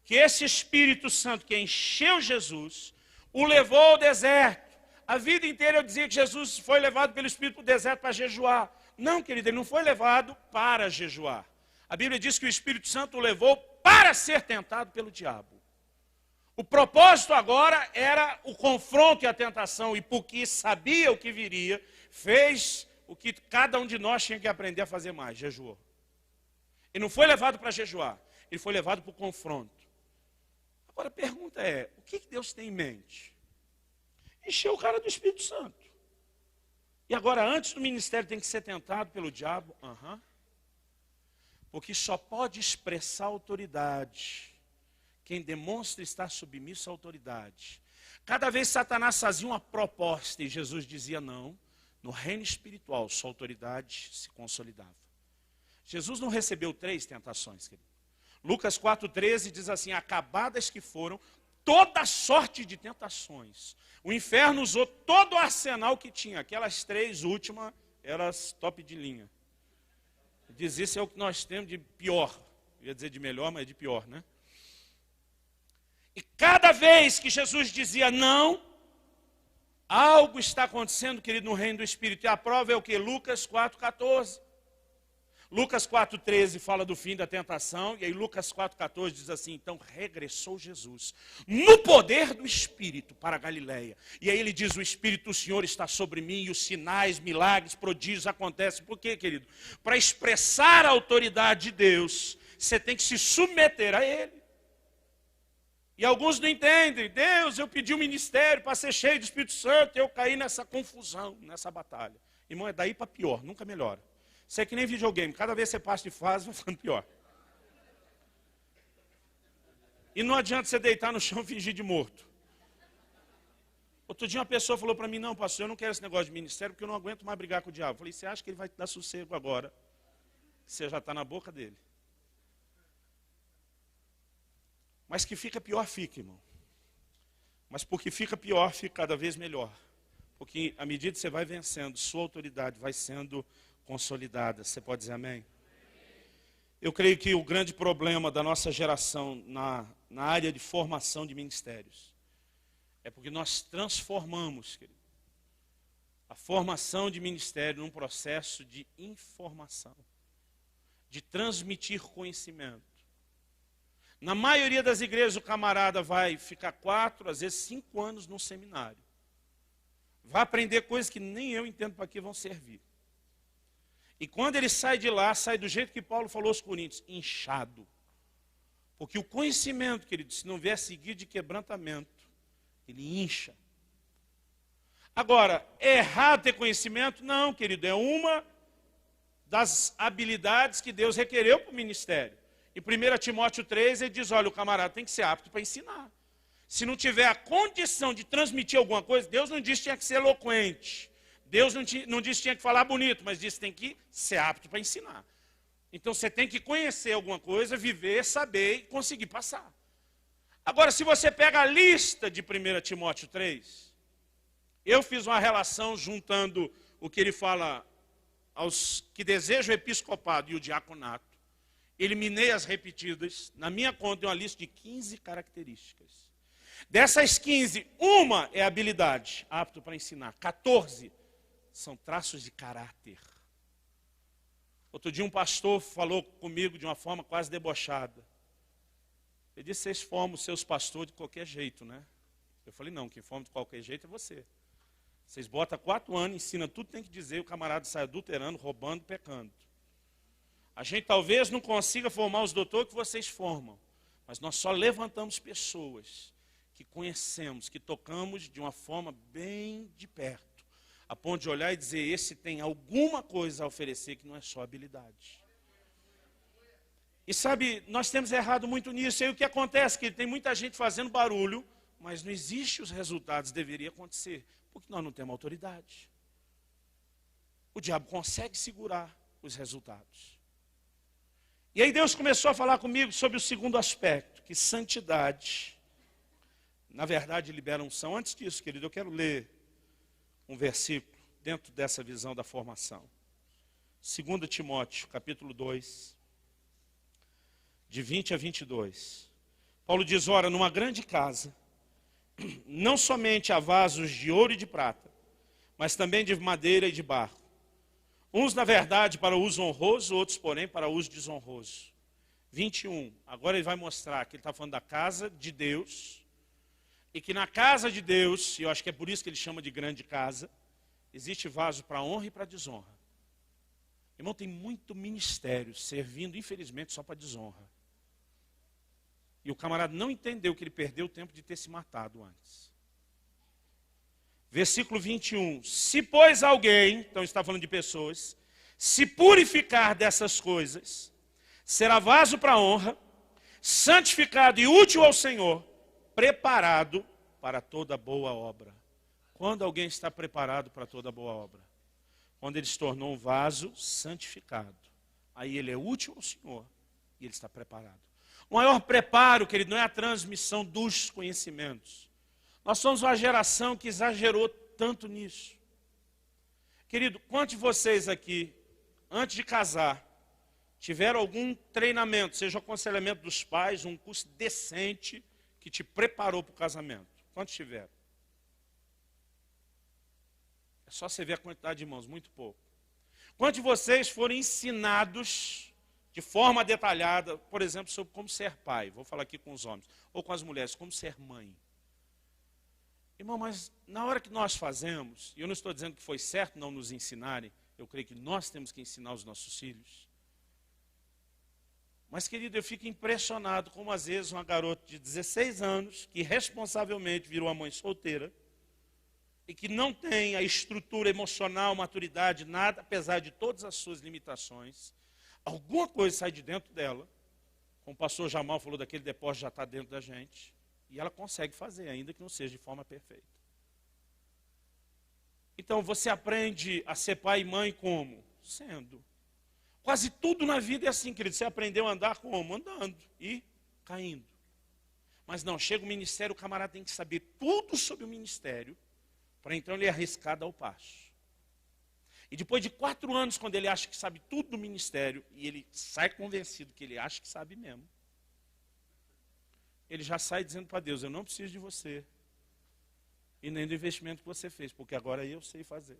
Speaker 1: Que esse Espírito Santo que encheu Jesus, o levou ao deserto. A vida inteira eu dizia que Jesus foi levado pelo Espírito para o deserto para jejuar. Não, querido, ele não foi levado para jejuar. A Bíblia diz que o Espírito Santo o levou para ser tentado pelo diabo. O propósito agora era o confronto e a tentação, e porque sabia o que viria, fez o que cada um de nós tinha que aprender a fazer mais, jejuou. Ele não foi levado para jejuar, ele foi levado para o confronto. Agora a pergunta é, o que Deus tem em mente? Encheu o cara do Espírito Santo. E agora, antes do ministério, tem que ser tentado pelo diabo? Porque só pode expressar autoridade quem demonstra estar submisso à autoridade. Cada vez Satanás fazia uma proposta e Jesus dizia não, no reino espiritual sua autoridade se consolidava. Jesus não recebeu 3 tentações, querido. Lucas 4:13 diz assim, acabadas que foram toda sorte de tentações. O inferno usou todo o arsenal que tinha. Aquelas 3 últimas, elas top de linha. Diz isso é o que nós temos de pior. Eu ia dizer de melhor, mas de pior, né? E cada vez que Jesus dizia não, algo está acontecendo, querido, no reino do Espírito. E a prova é o que? Lucas 4:14. Lucas 4:13 fala do fim da tentação, e aí Lucas 4:14 diz assim, então regressou Jesus, no poder do Espírito, para a Galileia. E aí ele diz, o Espírito do Senhor está sobre mim, e os sinais, milagres, prodígios acontecem. Por quê, querido? Para expressar a autoridade de Deus, você tem que se submeter a Ele. E alguns não entendem, Deus, eu pedi um ministério para ser cheio do Espírito Santo, e eu caí nessa confusão, nessa batalha. Irmão, é daí para pior, nunca melhora. Isso é que nem videogame, cada vez que você passa de fase, vai ficando pior. E não adianta você deitar no chão e fingir de morto. Outro dia uma pessoa falou para mim, não, pastor, eu não quero esse negócio de ministério, porque eu não aguento mais brigar com o diabo. Eu falei, você acha que ele vai te dar sossego agora? Você já está na boca dele. Mas que fica pior, fica, irmão. Mas porque fica pior, fica cada vez melhor. Porque à medida que você vai vencendo, sua autoridade vai sendo consolidada. Você pode dizer amém? Eu creio que o grande problema da nossa geração na área de formação de ministérios é porque nós transformamos, querido, a formação de ministério num processo de informação, de transmitir conhecimento. Na maioria das igrejas o camarada vai ficar 4, às vezes 5 anos num seminário. Vai aprender coisas que nem eu entendo para que vão servir. E quando ele sai de lá, sai do jeito que Paulo falou aos Coríntios, inchado. Porque o conhecimento, querido, se não vier seguido de quebrantamento, ele incha. Agora, é errado ter conhecimento? Não, querido, é uma das habilidades que Deus requereu para o ministério. Em 1 Timóteo 3, ele diz, olha, o camarada tem que ser apto para ensinar. Se não tiver a condição de transmitir alguma coisa, Deus não disse que tinha que ser eloquente. Deus não disse que tinha que falar bonito, mas disse que tem que ser apto para ensinar. Então você tem que conhecer alguma coisa, viver, saber e conseguir passar. Agora, se você pega a lista de 1 Timóteo 3, eu fiz uma relação juntando o que ele fala aos que desejam o episcopado e o diaconato. Eliminei as repetidas. Na minha conta, tem uma lista de 15 características. Dessas 15, uma é habilidade, apto para ensinar. 14 são traços de caráter. Outro dia um pastor falou comigo de uma forma quase debochada. Ele disse, vocês formam seus pastores de qualquer jeito, né? Eu falei, não, quem forma de qualquer jeito é você. Vocês botam 4 anos, ensinam tudo, tem que dizer, o camarada sai adulterando, roubando, pecando. A gente talvez não consiga formar os doutores que vocês formam, mas nós só levantamos pessoas que conhecemos, que tocamos de uma forma bem de perto, a ponto de olhar e dizer, esse tem alguma coisa a oferecer que não é só habilidade. E sabe, nós temos errado muito nisso. E aí o que acontece? Que tem muita gente fazendo barulho, mas não existe os resultados, deveria acontecer, porque nós não temos autoridade. O diabo consegue segurar os resultados. E aí Deus começou a falar comigo sobre o segundo aspecto, que santidade, na verdade, libera unção. Antes disso, querido, eu quero ler um versículo dentro dessa visão da formação. 2 Timóteo, capítulo 2, de 20 a 22. Paulo diz, ora, numa grande casa, não somente há vasos de ouro e de prata, mas também de madeira e de barro. Uns, na verdade, para uso honroso, outros, porém, para uso desonroso. 21. Agora ele vai mostrar que ele está falando da casa de Deus, e que na casa de Deus, e eu acho que é por isso que ele chama de grande casa, existe vaso para honra e para desonra. Irmão, tem muito ministério servindo, infelizmente, só para desonra. E o camarada não entendeu que ele perdeu o tempo de ter se matado antes. Versículo 21. Se, pois, alguém, então está falando de pessoas, se purificar dessas coisas, será vaso para honra, santificado e útil ao Senhor, preparado para toda boa obra. Quando alguém está preparado para toda boa obra? Quando ele se tornou um vaso santificado. Aí ele é útil ao Senhor e ele está preparado. O maior preparo, querido, não é a transmissão dos conhecimentos. Nós somos uma geração que exagerou tanto nisso. Querido, quantos de vocês aqui, antes de casar, tiveram algum treinamento, seja o aconselhamento dos pais, um curso decente que te preparou para o casamento? Quantos tiveram? É só você ver a quantidade de irmãos, muito pouco. Quantos de vocês foram ensinados de forma detalhada, por exemplo, sobre como ser pai? Vou falar aqui com os homens, ou com as mulheres, como ser mãe. Irmão, mas na hora que nós fazemos, e eu não estou dizendo que foi certo não nos ensinarem, eu creio que nós temos que ensinar os nossos filhos. Mas, querido, eu fico impressionado como às vezes uma garota de 16 anos, que responsavelmente virou uma mãe solteira, e que não tem a estrutura emocional, maturidade, nada, apesar de todas as suas limitações, alguma coisa sai de dentro dela, como o pastor Jamal falou, daquele depósito já está dentro da gente, e ela consegue fazer, ainda que não seja de forma perfeita. Então, você aprende a ser pai e mãe como? Sendo. Quase tudo na vida é assim, querido. Você aprendeu a andar como? Andando e caindo. Mas não, chega o ministério, o camarada tem que saber tudo sobre o ministério, para então ele arriscar dar o passo. E depois de 4 anos, quando ele acha que sabe tudo do ministério, e ele sai convencido que ele acha que sabe mesmo, ele já sai dizendo para Deus, eu não preciso de você, e nem do investimento que você fez, porque agora eu sei fazer.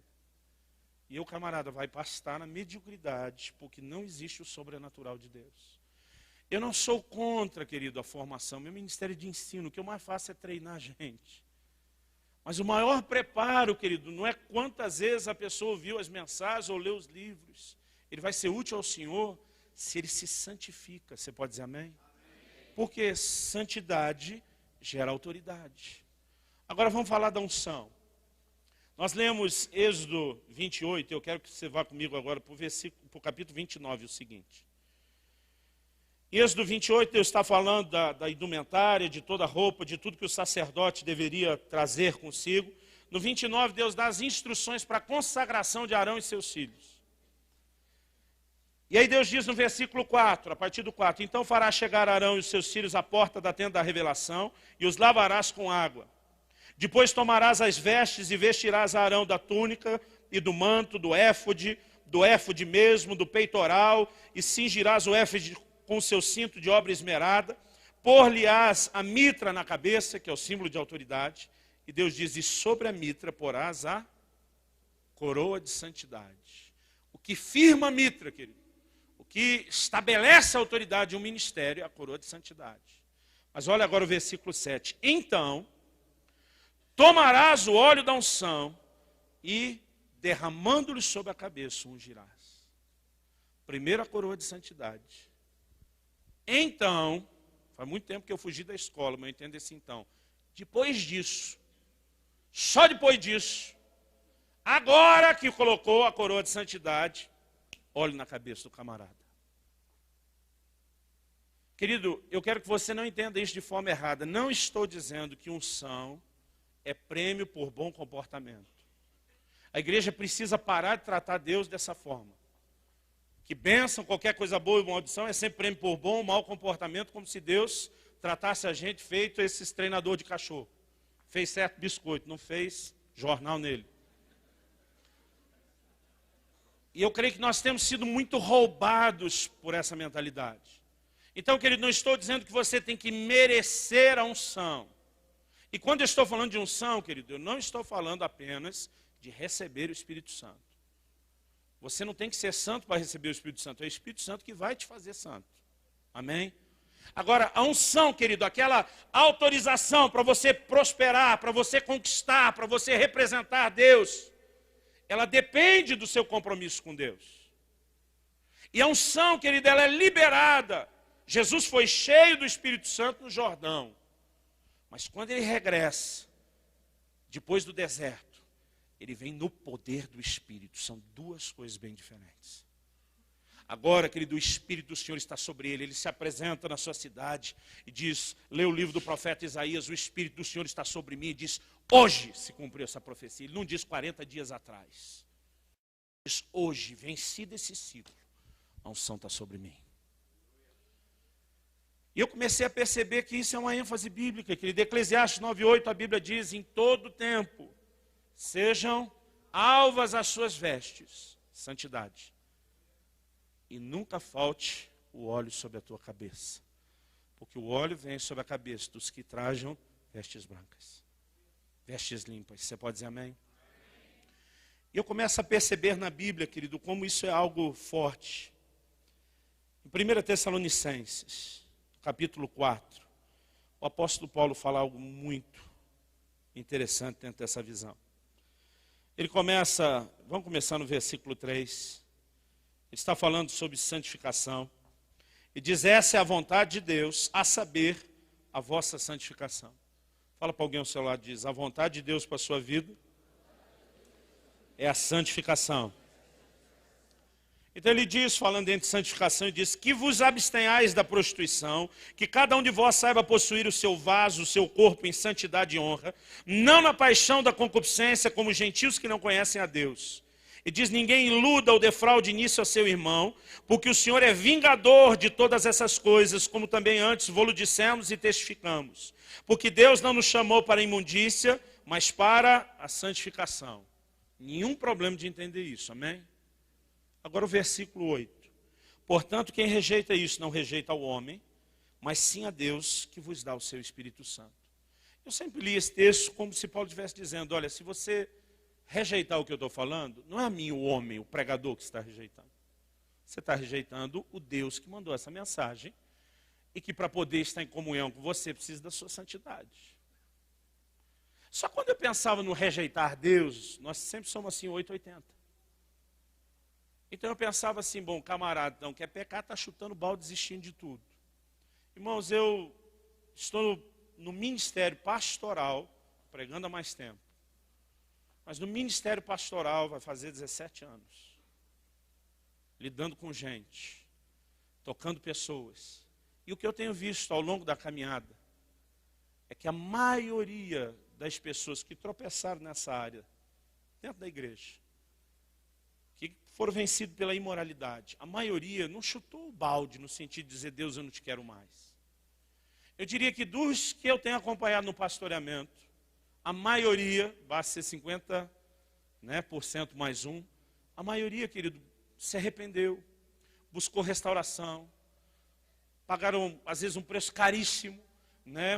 Speaker 1: E o camarada vai pastar na mediocridade, porque não existe o sobrenatural de Deus. Eu não sou contra, querido, a formação. Meu ministério de ensino, o que eu mais faço é treinar a gente. Mas o maior preparo, querido, não é quantas vezes a pessoa ouviu as mensagens ou leu os livros. Ele vai ser útil ao Senhor se ele se santifica. Você pode dizer amém? Porque santidade gera autoridade. Agora vamos falar da unção. Nós lemos Êxodo 28, eu quero que você vá comigo agora para o capítulo 29, o seguinte. Êxodo 28, Deus está falando da indumentária, de toda a roupa, de tudo que o sacerdote deveria trazer consigo. No 29, Deus dá as instruções para a consagração de Arão e seus filhos. E aí Deus diz no versículo 4, a partir do 4, então farás chegar Arão e os seus filhos à porta da tenda da revelação e os lavarás com água. Depois tomarás as vestes e vestirás Arão da túnica e do manto, do éfode mesmo, do peitoral, e cingirás o éfode com o seu cinto de obra esmerada, por-lhe-ás a mitra na cabeça, que é o símbolo de autoridade, e Deus diz, e sobre a mitra porás a coroa de santidade. O que firma a mitra, querido, o que estabelece a autoridade de um ministério é a coroa de santidade. Mas olha agora o versículo 7. Então, tomarás o óleo da unção, e derramando-lhe sobre a cabeça ungirás. Primeiro a coroa de santidade. Então, faz muito tempo que eu fugi da escola, mas eu entendo esse então. Depois disso, só depois disso, agora que colocou a coroa de santidade, olhe na cabeça do camarada. Querido, eu quero que você não entenda isso de forma errada. Não estou dizendo que unção é prêmio por bom comportamento. A igreja precisa parar de tratar Deus dessa forma. Que bênção, qualquer coisa boa e maldição é sempre prêmio por bom ou mau comportamento, como se Deus tratasse a gente feito esses treinador de cachorro. Fez certo biscoito, não fez jornal nele. E eu creio que nós temos sido muito roubados por essa mentalidade. Então, querido, não estou dizendo que você tem que merecer a unção. E quando eu estou falando de unção, querido, eu não estou falando apenas de receber o Espírito Santo. Você não tem que ser santo para receber o Espírito Santo. É o Espírito Santo que vai te fazer santo. Amém? Agora, a unção, querido, aquela autorização para você prosperar, para você conquistar, para você representar Deus, ela depende do seu compromisso com Deus. E a unção, querido, ela é liberada. Jesus foi cheio do Espírito Santo no Jordão. Mas quando ele regressa, depois do deserto, ele vem no poder do Espírito. São duas coisas bem diferentes. Agora, querido, o Espírito do Senhor está sobre ele. Ele se apresenta na sua cidade e diz, lê o livro do profeta Isaías, o Espírito do Senhor está sobre mim. E diz, hoje se cumpriu essa profecia. Ele não diz 40 dias atrás. Ele diz, hoje, vencido esse ciclo, a unção está sobre mim. E eu comecei a perceber que isso é uma ênfase bíblica, querido. Eclesiastes 9:8, a Bíblia diz, em todo tempo, sejam alvas as suas vestes, santidade. E nunca falte o óleo sobre a tua cabeça. Porque o óleo vem sobre a cabeça dos que trajam vestes brancas. Vestes limpas. Você pode dizer amém? E eu começo a perceber na Bíblia, querido, como isso é algo forte. Em 1 Tessalonicenses, capítulo 4, o apóstolo Paulo fala algo muito interessante dentro dessa visão. Ele começa, vamos começar no versículo 3. Ele está falando sobre santificação. E diz, essa é a vontade de Deus, a saber, a vossa santificação. Fala para alguém ao seu lado, diz, a vontade de Deus para a sua vida é a santificação. Então ele diz, falando entre santificação, ele diz, que vos abstenhais da prostituição, que cada um de vós saiba possuir o seu vaso, o seu corpo em santidade e honra, não na paixão da concupiscência, como os gentios que não conhecem a Deus. E diz, ninguém iluda ou defraude nisso a seu irmão, porque o Senhor é vingador de todas essas coisas, como também antes vô-lo dissemos e testificamos. Porque Deus não nos chamou para a imundícia, mas para a santificação. Nenhum problema de entender isso, amém? Agora o versículo 8. Portanto, quem rejeita isso, não rejeita ao homem, mas sim a Deus que vos dá o seu Espírito Santo. Eu sempre li esse texto como se Paulo estivesse dizendo, olha, se você rejeitar o que eu estou falando, não é a mim, o homem, o pregador que está rejeitando. Você está rejeitando o Deus que mandou essa mensagem e que para poder estar em comunhão com você precisa da sua santidade. Só quando eu pensava no rejeitar Deus, nós sempre somos assim 880. Então eu pensava assim, bom, camarada, não quer pecar, está chutando balde, desistindo de tudo. Irmãos, eu estou no ministério pastoral, pregando há mais tempo. Mas no ministério pastoral vai fazer 17 anos. Lidando com gente, tocando pessoas. E o que eu tenho visto ao longo da caminhada é que a maioria das pessoas que tropeçaram nessa área, dentro da igreja, que foram vencidos pela imoralidade, a maioria não chutou o balde no sentido de dizer, Deus, eu não te quero mais. Eu diria que dos que eu tenho acompanhado no pastoreamento, a maioria, basta ser 50%, % mais um, a maioria, querido, se arrependeu, buscou restauração, pagaram, às vezes, um preço caríssimo,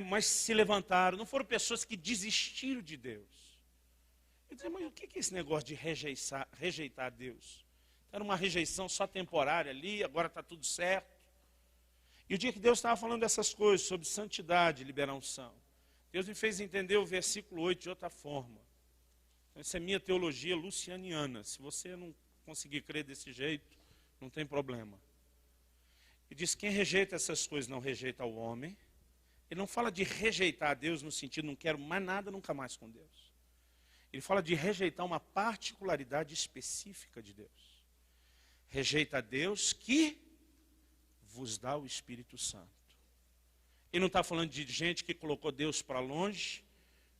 Speaker 1: mas se levantaram, não foram pessoas que desistiram de Deus. Eu disse, mas o que é esse negócio de rejeitar Deus? Era uma rejeição só temporária ali, agora está tudo certo. E o dia que Deus estava falando dessas coisas, sobre santidade, liberar unção, Deus me fez entender o versículo 8 de outra forma. Essa é minha teologia lucianiana. Se você não conseguir crer desse jeito, não tem problema. E diz: quem rejeita essas coisas não rejeita o homem. Ele não fala de rejeitar a Deus no sentido não quero mais nada nunca mais com Deus. Ele fala de rejeitar uma particularidade específica de Deus. Rejeita a Deus que vos dá o Espírito Santo. Ele não está falando de gente que colocou Deus para longe,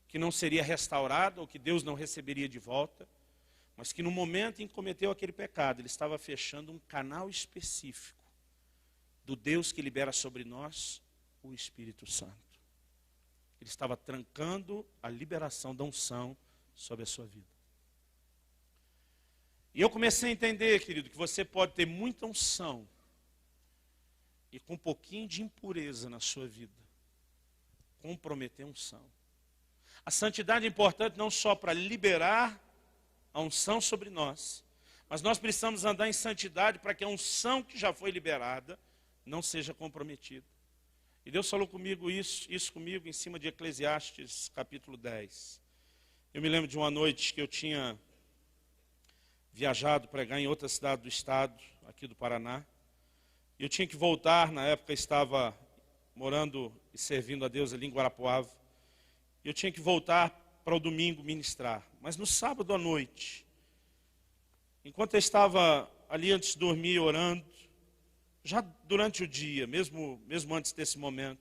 Speaker 1: que não seria restaurado, ou que Deus não receberia de volta, mas que no momento em que cometeu aquele pecado, ele estava fechando um canal específico do Deus que libera sobre nós o Espírito Santo. Ele estava trancando a liberação da unção sobre a sua vida. E eu comecei a entender, querido, que você pode ter muita unção e com um pouquinho de impureza na sua vida comprometer a unção. A santidade é importante não só para liberar a unção sobre nós, mas nós precisamos andar em santidade para que a unção que já foi liberada não seja comprometida. E Deus falou comigo isso comigo em cima de Eclesiastes capítulo 10. Eu me lembro de uma noite que eu tinha viajado pregar em outra cidade do estado, aqui do Paraná. E eu tinha que voltar, na época estava morando e servindo a Deus ali em Guarapuava. E eu tinha que voltar para o domingo ministrar. Mas no sábado à noite, enquanto eu estava ali antes de dormir orando, já durante o dia, mesmo antes desse momento,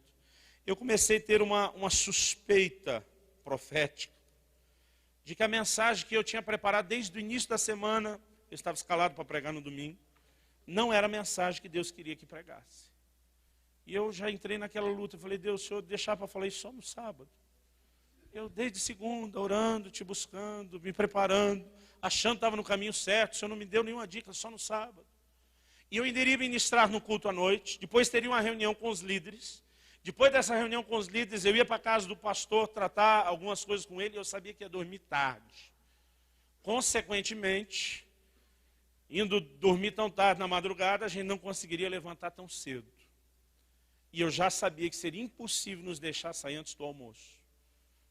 Speaker 1: eu comecei a ter uma suspeita profética de que a mensagem que eu tinha preparado desde o início da semana, eu estava escalado para pregar no domingo, não era a mensagem que Deus queria que pregasse. E eu já entrei naquela luta, eu falei: Deus, o Senhor deixar para falar isso só no sábado. Eu desde segunda, orando, te buscando, me preparando, achando que estava no caminho certo, o Senhor não me deu nenhuma dica, só no sábado. E eu iria ministrar no culto à noite, depois teria uma reunião com os líderes. Depois dessa reunião com os líderes, eu ia para a casa do pastor tratar algumas coisas com ele e eu sabia que ia dormir tarde. Consequentemente, indo dormir tão tarde na madrugada, a gente não conseguiria levantar tão cedo. E eu já sabia que seria impossível nos deixar sair antes do almoço.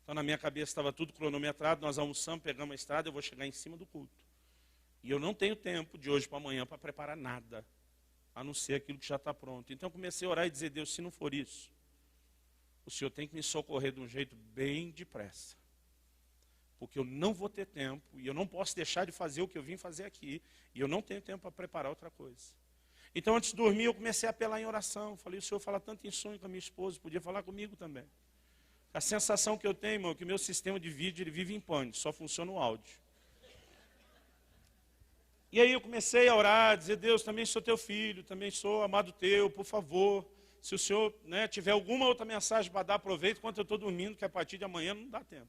Speaker 1: Então na minha cabeça estava tudo cronometrado, nós almoçamos, pegamos a estrada, eu vou chegar em cima do culto. E eu não tenho tempo de hoje para amanhã para preparar nada, a não ser aquilo que já está pronto. Então eu comecei a orar e dizer: Deus, se não for isso, o Senhor tem que me socorrer de um jeito bem depressa. Porque eu não vou ter tempo, e eu não posso deixar de fazer o que eu vim fazer aqui, e eu não tenho tempo para preparar outra coisa. Então antes de dormir eu comecei a apelar em oração. Falei: o Senhor fala tanto em sonho com a minha esposa, podia falar comigo também. A sensação que eu tenho, irmão, é que o meu sistema de vídeo ele vive em pane, só funciona o áudio. E aí eu comecei a orar, a dizer: Deus, também sou teu filho, também sou amado teu, por favor, se o Senhor tiver alguma outra mensagem para dar, aproveita enquanto eu estou dormindo, que a partir de amanhã não dá tempo.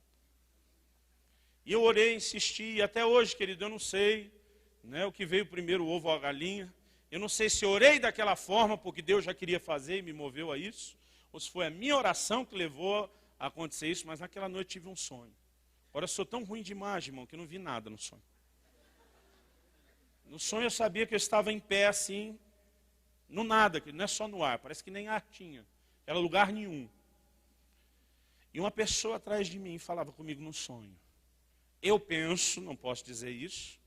Speaker 1: E eu orei, insisti, e até hoje, querido, eu não sei o que veio primeiro, o ovo ou a galinha. Eu não sei se orei daquela forma porque Deus já queria fazer e me moveu a isso, ou se foi a minha oração que levou a acontecer isso, mas naquela noite tive um sonho. Ora, eu sou tão ruim de imagem, irmão, que eu não vi nada no sonho. No sonho eu sabia que eu estava em pé assim, no nada, que não é só no ar, parece que nem ar tinha, era lugar nenhum. E uma pessoa atrás de mim falava comigo no sonho. Eu penso, não posso dizer isso,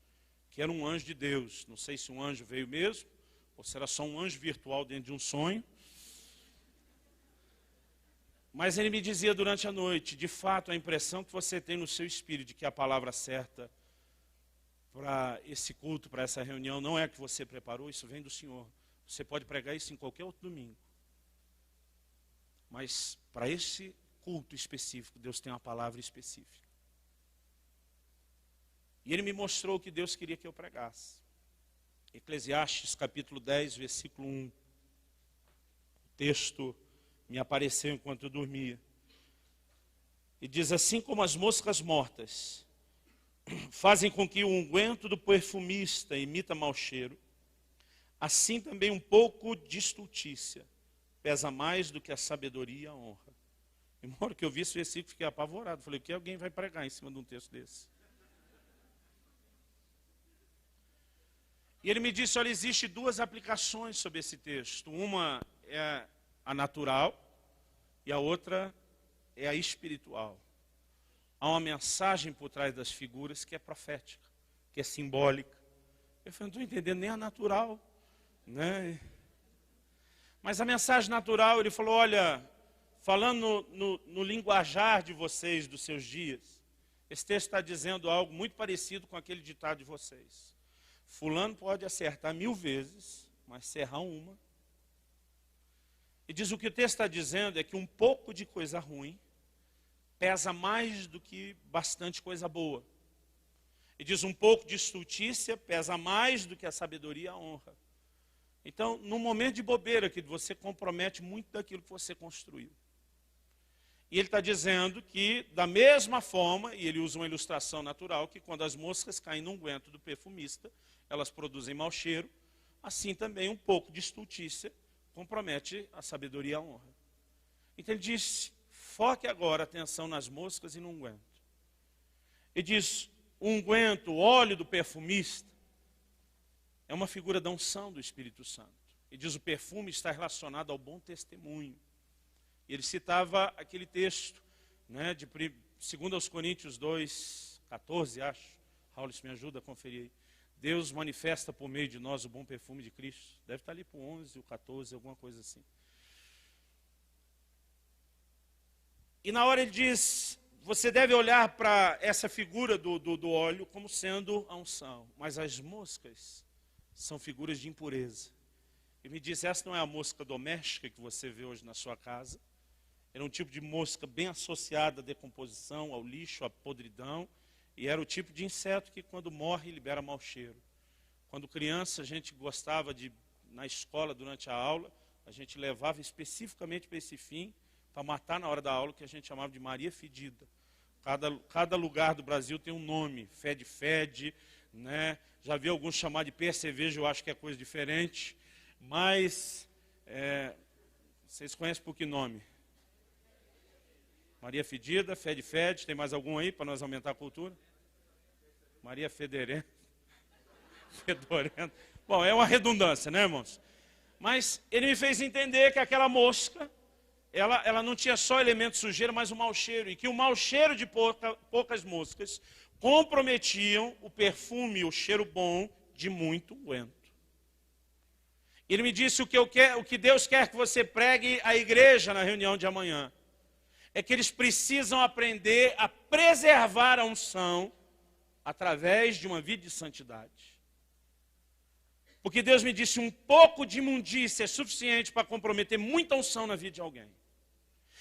Speaker 1: que era um anjo de Deus. Não sei se um anjo veio mesmo, ou se era só um anjo virtual dentro de um sonho. Mas ele me dizia durante a noite: de fato, a impressão que você tem no seu espírito de que a palavra certa para esse culto, para essa reunião, não é a que você preparou, isso vem do Senhor. Você pode pregar isso em qualquer outro domingo. Mas para esse culto específico, Deus tem uma palavra específica. E ele me mostrou o que Deus queria que eu pregasse. Eclesiastes capítulo 10, versículo 1. O texto me apareceu enquanto eu dormia. E diz: assim como as moscas mortas fazem com que o unguento do perfumista imita mau cheiro, assim também um pouco de estultícia pesa mais do que a sabedoria e a honra. E na hora que eu vi esse versículo, fiquei apavorado. Falei: o que alguém vai pregar em cima de um texto desse? E ele me disse: olha, existem duas aplicações sobre esse texto. Uma é a natural e a outra é a espiritual. há uma mensagem por trás das figuras que é profética, que é simbólica. Eu falei, não estou entendendo nem a natural, né? Mas a mensagem natural, ele falou, olha, falando no linguajar de vocês, dos seus dias, esse texto está dizendo algo muito parecido com aquele ditado de vocês. Fulano pode acertar 1000 vezes, mas se errar uma. E diz o que o texto está dizendo é que um pouco de coisa ruim pesa mais do que bastante coisa boa. E diz um pouco de estultícia pesa mais do que a sabedoria e a honra. Então, no momento de bobeira, que você compromete muito daquilo que você construiu. E ele está dizendo que, da mesma forma, e ele usa uma ilustração natural, que quando as moscas caem no unguento do perfumista, elas produzem mau cheiro, assim também um pouco de estultícia compromete a sabedoria e a honra. Então ele diz, foque agora a atenção nas moscas e no unguento. Ele diz, o unguento, o óleo do perfumista, é uma figura da unção do Espírito Santo. E diz, o perfume está relacionado ao bom testemunho. E ele citava aquele texto, né, de 2 Coríntios 2, 14, acho. Raul, me ajuda a conferir aí. Deus manifesta por meio de nós o bom perfume de Cristo. Deve estar ali para o 11, o 14, alguma coisa assim. E na hora ele diz, você deve olhar para essa figura do óleo como sendo a unção. Mas as moscas são figuras de impureza. Ele me disse, essa não é a mosca doméstica que você vê hoje na sua casa. Era um tipo de mosca bem associada à decomposição, ao lixo, à podridão. E era o tipo de inseto que quando morre libera mau cheiro. Quando criança a gente gostava de, na escola durante a aula, a gente levava especificamente para esse fim, para matar na hora da aula, que a gente chamava de Maria Fedida. Cada lugar do Brasil tem um nome, fede, né? Já vi alguns chamar de percevejo, eu acho que é coisa diferente. Mas, vocês conhecem por que nome? Maria Fedida, fede, tem mais algum aí para nós aumentar a cultura? Maria Fedorenta. Bom, é uma redundância, né, irmãos? Mas ele me fez entender que aquela mosca, ela não tinha só elemento sujeira, mas um mau cheiro. E que o mau cheiro de poucas moscas comprometiam o perfume, o cheiro bom de muito unguento. Ele me disse o que Deus quer que você pregue à igreja na reunião de amanhã. É que eles precisam aprender a preservar a unção através de uma vida de santidade. Porque Deus me disse, um pouco de imundícia é suficiente para comprometer muita unção na vida de alguém.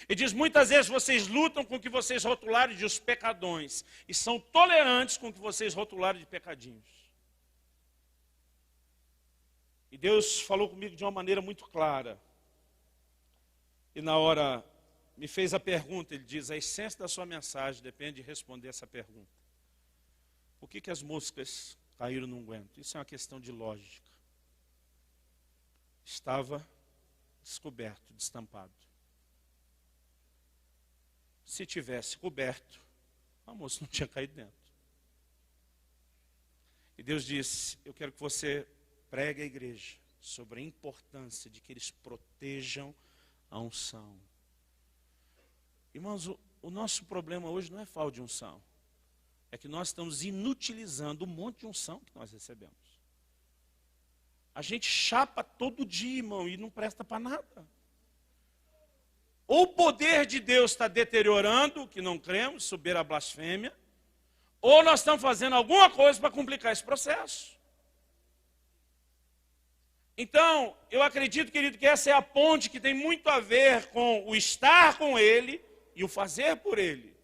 Speaker 1: E diz, muitas vezes vocês lutam com o que vocês rotularam de os pecadões, e são tolerantes com o que vocês rotularam de pecadinhos. E Deus falou comigo de uma maneira muito clara. E na hora me fez a pergunta, ele diz, a essência da sua mensagem depende de responder essa pergunta. Por que as moscas caíram no unguento? Isso é uma questão de lógica. Estava descoberto, destampado. Se tivesse coberto, a moça não tinha caído dentro. E Deus disse, eu quero que você pregue à igreja sobre a importância de que eles protejam a unção. Irmãos, o nosso problema hoje não é falta de unção. É que nós estamos inutilizando um monte de unção que nós recebemos. A gente chapa todo dia, irmão, e não presta para nada. Ou o poder de Deus está deteriorando, o que não cremos, subir a blasfêmia, ou nós estamos fazendo alguma coisa para complicar esse processo. Então, eu acredito, querido, que essa é a ponte que tem muito a ver com o estar com Ele e o fazer por Ele.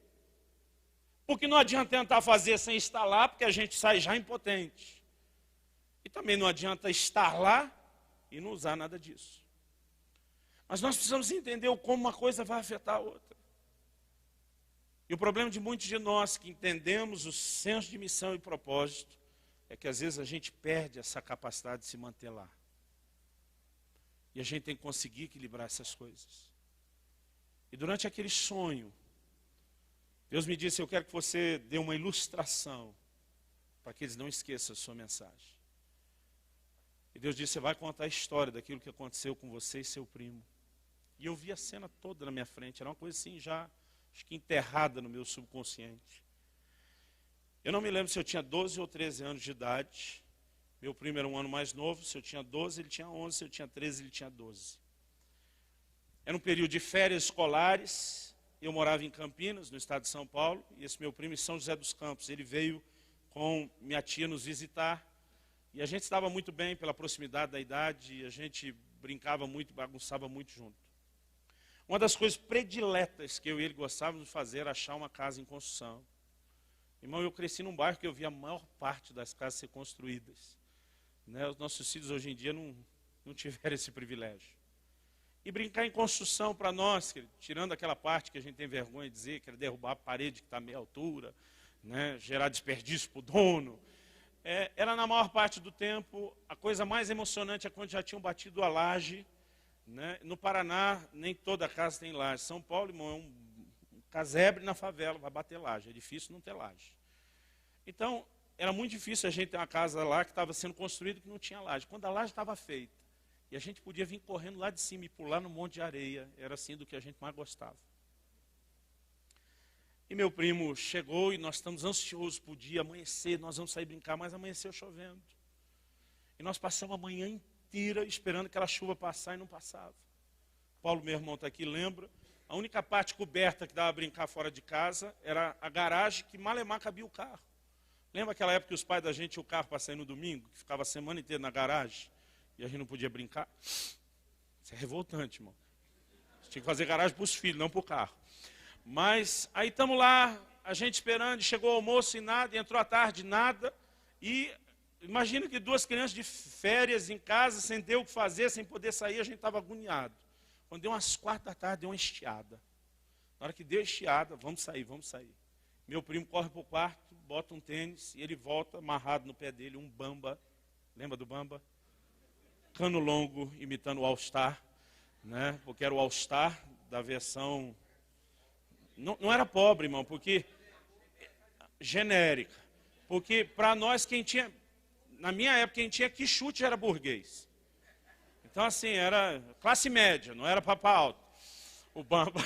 Speaker 1: Porque não adianta tentar fazer sem estar lá, porque a gente sai já impotente. E também não adianta estar lá e não usar nada disso. Mas nós precisamos entender como uma coisa vai afetar a outra. E o problema de muitos de nós que entendemos o senso de missão e propósito é que às vezes a gente perde essa capacidade de se manter lá. E a gente tem que conseguir equilibrar essas coisas. E durante aquele sonho, Deus me disse, eu quero que você dê uma ilustração para que eles não esqueçam a sua mensagem. E Deus disse, você vai contar a história daquilo que aconteceu com você e seu primo. E eu vi a cena toda na minha frente, era uma coisa assim já acho que enterrada no meu subconsciente. Eu não me lembro se eu tinha 12 ou 13 anos de idade. Meu primo era um ano mais novo, se eu tinha 12, ele tinha 11, se eu tinha 13, ele tinha 12. Era um período de férias escolares, eu morava em Campinas, no estado de São Paulo, e esse meu primo em São José dos Campos, ele veio com minha tia nos visitar, e a gente estava muito bem pela proximidade da idade, e a gente brincava muito, bagunçava muito junto. Uma das coisas prediletas que eu e ele gostávamos de fazer era achar uma casa em construção. Irmão, eu cresci num bairro que eu via a maior parte das casas ser construídas. Né? Os nossos filhos hoje em dia não tiveram esse privilégio. E brincar em construção para nós, tirando aquela parte que a gente tem vergonha de dizer, que era derrubar a parede que está a meia altura, né? Gerar desperdício para o dono. Era na maior parte do tempo, a coisa mais emocionante é quando já tinham batido a laje. Né? No Paraná, nem toda casa tem laje. São Paulo, irmão, é um casebre na favela, vai bater laje. É difícil não ter laje. Então, era muito difícil a gente ter uma casa lá que estava sendo construída que não tinha laje. Quando a laje estava feita, e a gente podia vir correndo lá de cima e pular no monte de areia, era assim do que a gente mais gostava. E meu primo chegou e nós estamos ansiosos por dia amanhecer, nós vamos sair brincar, mas amanheceu chovendo. E nós passamos a manhã inteira esperando aquela chuva passar e não passava. Paulo, meu irmão, está aqui, lembra? A única parte coberta que dava a brincar fora de casa era a garagem que malemar cabia o carro. Lembra aquela época que os pais da gente tinham o carro para sair no domingo, que ficava a semana inteira na garagem e a gente não podia brincar? Isso é revoltante, irmão. Você tinha que fazer garagem para os filhos, não para o carro. Mas aí estamos lá, a gente esperando, chegou o almoço e nada, e entrou a tarde nada. E imagina que duas crianças de férias em casa, sem ter o que fazer, sem poder sair, a gente estava agoniado. Quando deu umas 4 da tarde, deu uma estiada. Na hora que deu a estiada, vamos sair, vamos sair. Meu primo corre para o quarto, bota um tênis, e ele volta amarrado no pé dele, um bamba. Lembra do bamba? Cano longo, imitando o All-Star, né? Porque era o All-Star da versão... Não era pobre, irmão, porque... genérica. Porque para nós, quem tinha... Na minha época, quem tinha que chute era burguês. Então, assim, era classe média, não era papa alto. O bamba.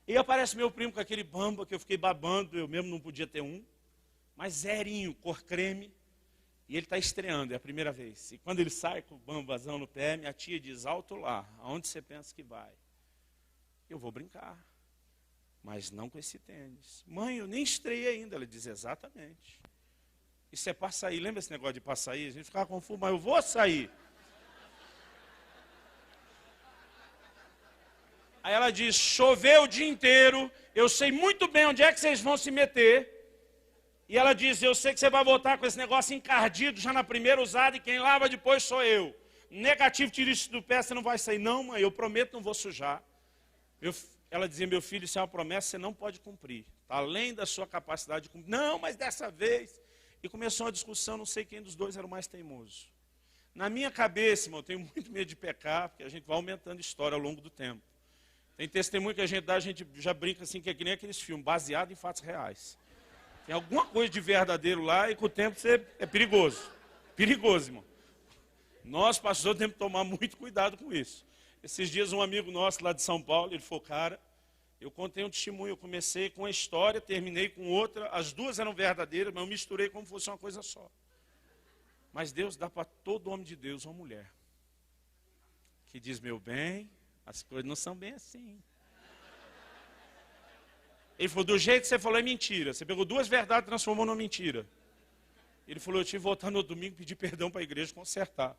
Speaker 1: E aparece meu primo com aquele bamba que eu fiquei babando, eu mesmo não podia ter um. Mas zerinho, cor creme. E ele está estreando, é a primeira vez. E quando ele sai com o bambazão no pé, minha tia diz, alto lá, aonde você pensa que vai? Eu vou brincar, mas não com esse tênis. Mãe, eu nem estreiei ainda. Ela diz, exatamente. Isso é para sair, lembra esse negócio de para sair? A gente ficava confuso, mas eu vou sair. Aí ela diz, choveu o dia inteiro, eu sei muito bem onde é que vocês vão se meter. E ela diz, eu sei que você vai voltar com esse negócio encardido já na primeira usada e quem lava depois sou eu. Negativo, tira isso do pé, você não vai sair. Não, mãe, eu prometo, não vou sujar. Ela dizia, meu filho, isso é uma promessa, você não pode cumprir. Está além da sua capacidade de cumprir. Não, mas dessa vez... E começou uma discussão, não sei quem dos dois era o mais teimoso. Na minha cabeça, irmão, eu tenho muito medo de pecar, porque a gente vai aumentando história ao longo do tempo. Tem testemunho que a gente dá, a gente já brinca assim, que é que nem aqueles filmes, baseado em fatos reais. Tem alguma coisa de verdadeiro lá e com o tempo você é perigoso. Perigoso, irmão. Nós, pastores, temos que tomar muito cuidado com isso. Esses dias um amigo nosso lá de São Paulo, ele falou, cara, eu contei um testemunho, eu comecei com uma história, terminei com outra, as duas eram verdadeiras, mas eu misturei como se fosse uma coisa só. Mas Deus dá para todo homem de Deus uma mulher que diz, meu bem, as coisas não são bem assim. Ele falou, do jeito que você falou é mentira. Você pegou duas verdades e transformou numa mentira. Ele falou, eu tive que voltar no domingo e pedir perdão para a igreja consertar.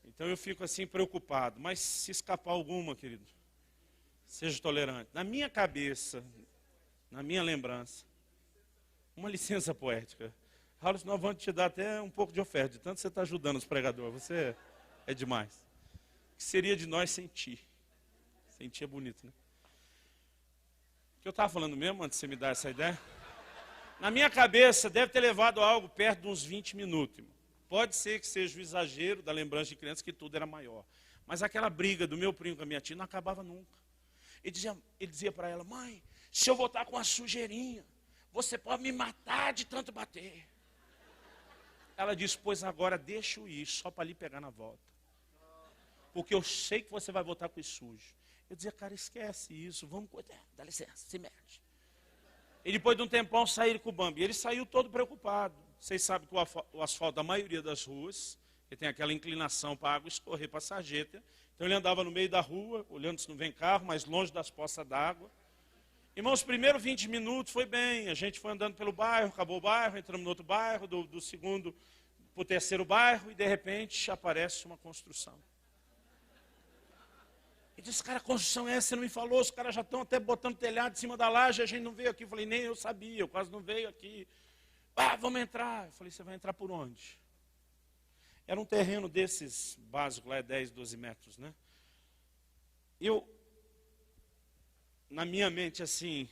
Speaker 1: Então eu fico assim preocupado. Mas se escapar alguma, querido, seja tolerante. Na minha cabeça, na minha lembrança, uma licença poética. Raul, nós vamos te dar até um pouco de oferta, de tanto você está ajudando os pregadores. Você é demais. O que seria de nós sentir? Sentir é bonito, né? O que eu estava falando mesmo, antes de você me dar essa ideia? Na minha cabeça, deve ter levado algo perto de uns 20 minutos. Irmão. Pode ser que seja o exagero da lembrança de criança, que tudo era maior. Mas aquela briga do meu primo com a minha tia não acabava nunca. Ele dizia para ela, mãe, se eu voltar com uma sujeirinha, você pode me matar de tanto bater. Ela disse, pois agora deixa eu ir, só para lhe pegar na volta. porque eu sei que você vai voltar com isso sujo. Eu dizia, cara, esquece isso, vamos cuidar, dá licença, se mete. E depois de um tempão saíram com o Bambi. Ele saiu todo preocupado. Vocês sabem que o asfalto da maioria das ruas, ele tem aquela inclinação para a água escorrer para a sarjeta. Então ele andava no meio da rua, olhando se não vem carro, mas longe das poças d'água. Irmãos, os primeiros 20 minutos foi bem. A gente foi andando pelo bairro, acabou o bairro, entramos no outro bairro, do segundo para o terceiro bairro, e de repente aparece uma construção. E disse, cara, a construção é essa, você não me falou, os caras já estão até botando telhado em cima da laje, a gente não veio aqui. Eu falei, nem eu sabia, eu quase não veio aqui. Ah, vamos entrar. Eu falei, você vai entrar por onde? Era um terreno desses básicos, lá é 10, 12 metros, né? Eu, na minha mente assim,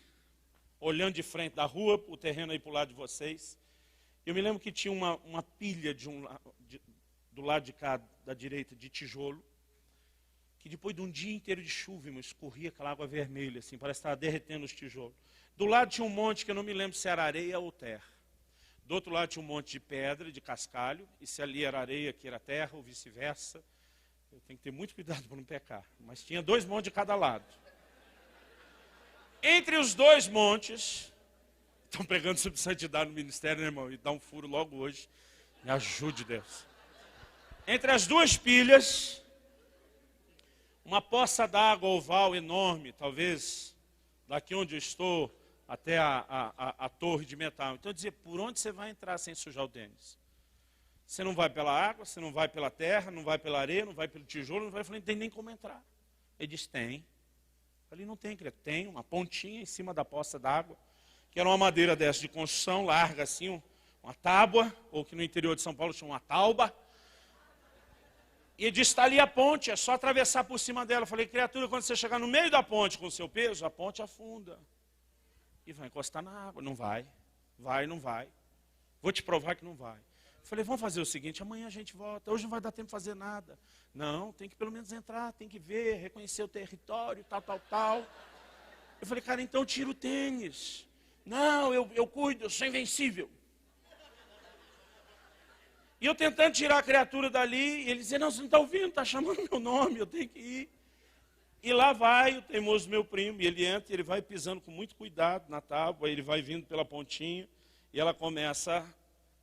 Speaker 1: olhando de frente da rua, o terreno aí para o lado de vocês, eu me lembro que tinha uma pilha do lado de cá, da direita, de tijolo, que depois de um dia inteiro de chuva, irmão, escorria aquela água vermelha, assim, parece que estava derretendo os tijolos. Do lado tinha um monte que eu não me lembro se era areia ou terra. Do outro lado tinha um monte de pedra, de cascalho, e se ali era areia, aqui era terra, ou vice-versa. Eu tenho que ter muito cuidado para não pecar. Mas tinha 2 montes de cada lado. Entre os 2 montes, estão pregando sobre santidade no ministério, né, irmão? E dá um furo logo hoje. Me ajude, Deus. Entre as 2 pilhas, uma poça d'água oval enorme, talvez daqui onde eu estou até a torre de metal. Então eu dizia, por onde você vai entrar sem sujar o tênis? Você não vai pela água, você não vai pela terra, não vai pela areia, não vai pelo tijolo, não vai. Eu falei, não tem nem como entrar. Ele disse, tem. Eu falei, não tem, querido. Tem uma pontinha em cima da poça d'água, que era uma madeira dessa de construção, larga assim, uma tábua, ou que no interior de São Paulo chama uma tauba. E ele disse, está ali a ponte, é só atravessar por cima dela. Eu falei, criatura, quando você chegar no meio da ponte com o seu peso, a ponte afunda. E vai encostar na água. Não vai. Vai, não vai. Vou te provar que não vai. Eu falei, vamos fazer o seguinte, amanhã a gente volta. Hoje não vai dar tempo de fazer nada. Não, tem que pelo menos entrar, tem que ver, reconhecer o território, tal. Eu falei, cara, então tira o tênis. Não, eu cuido, eu sou invencível. E eu tentando tirar a criatura dali, e ele dizia, não, você não está ouvindo, está chamando meu nome, eu tenho que ir. E lá vai o teimoso meu primo, e ele entra, e ele vai pisando com muito cuidado na tábua, ele vai vindo pela pontinha, e ela começa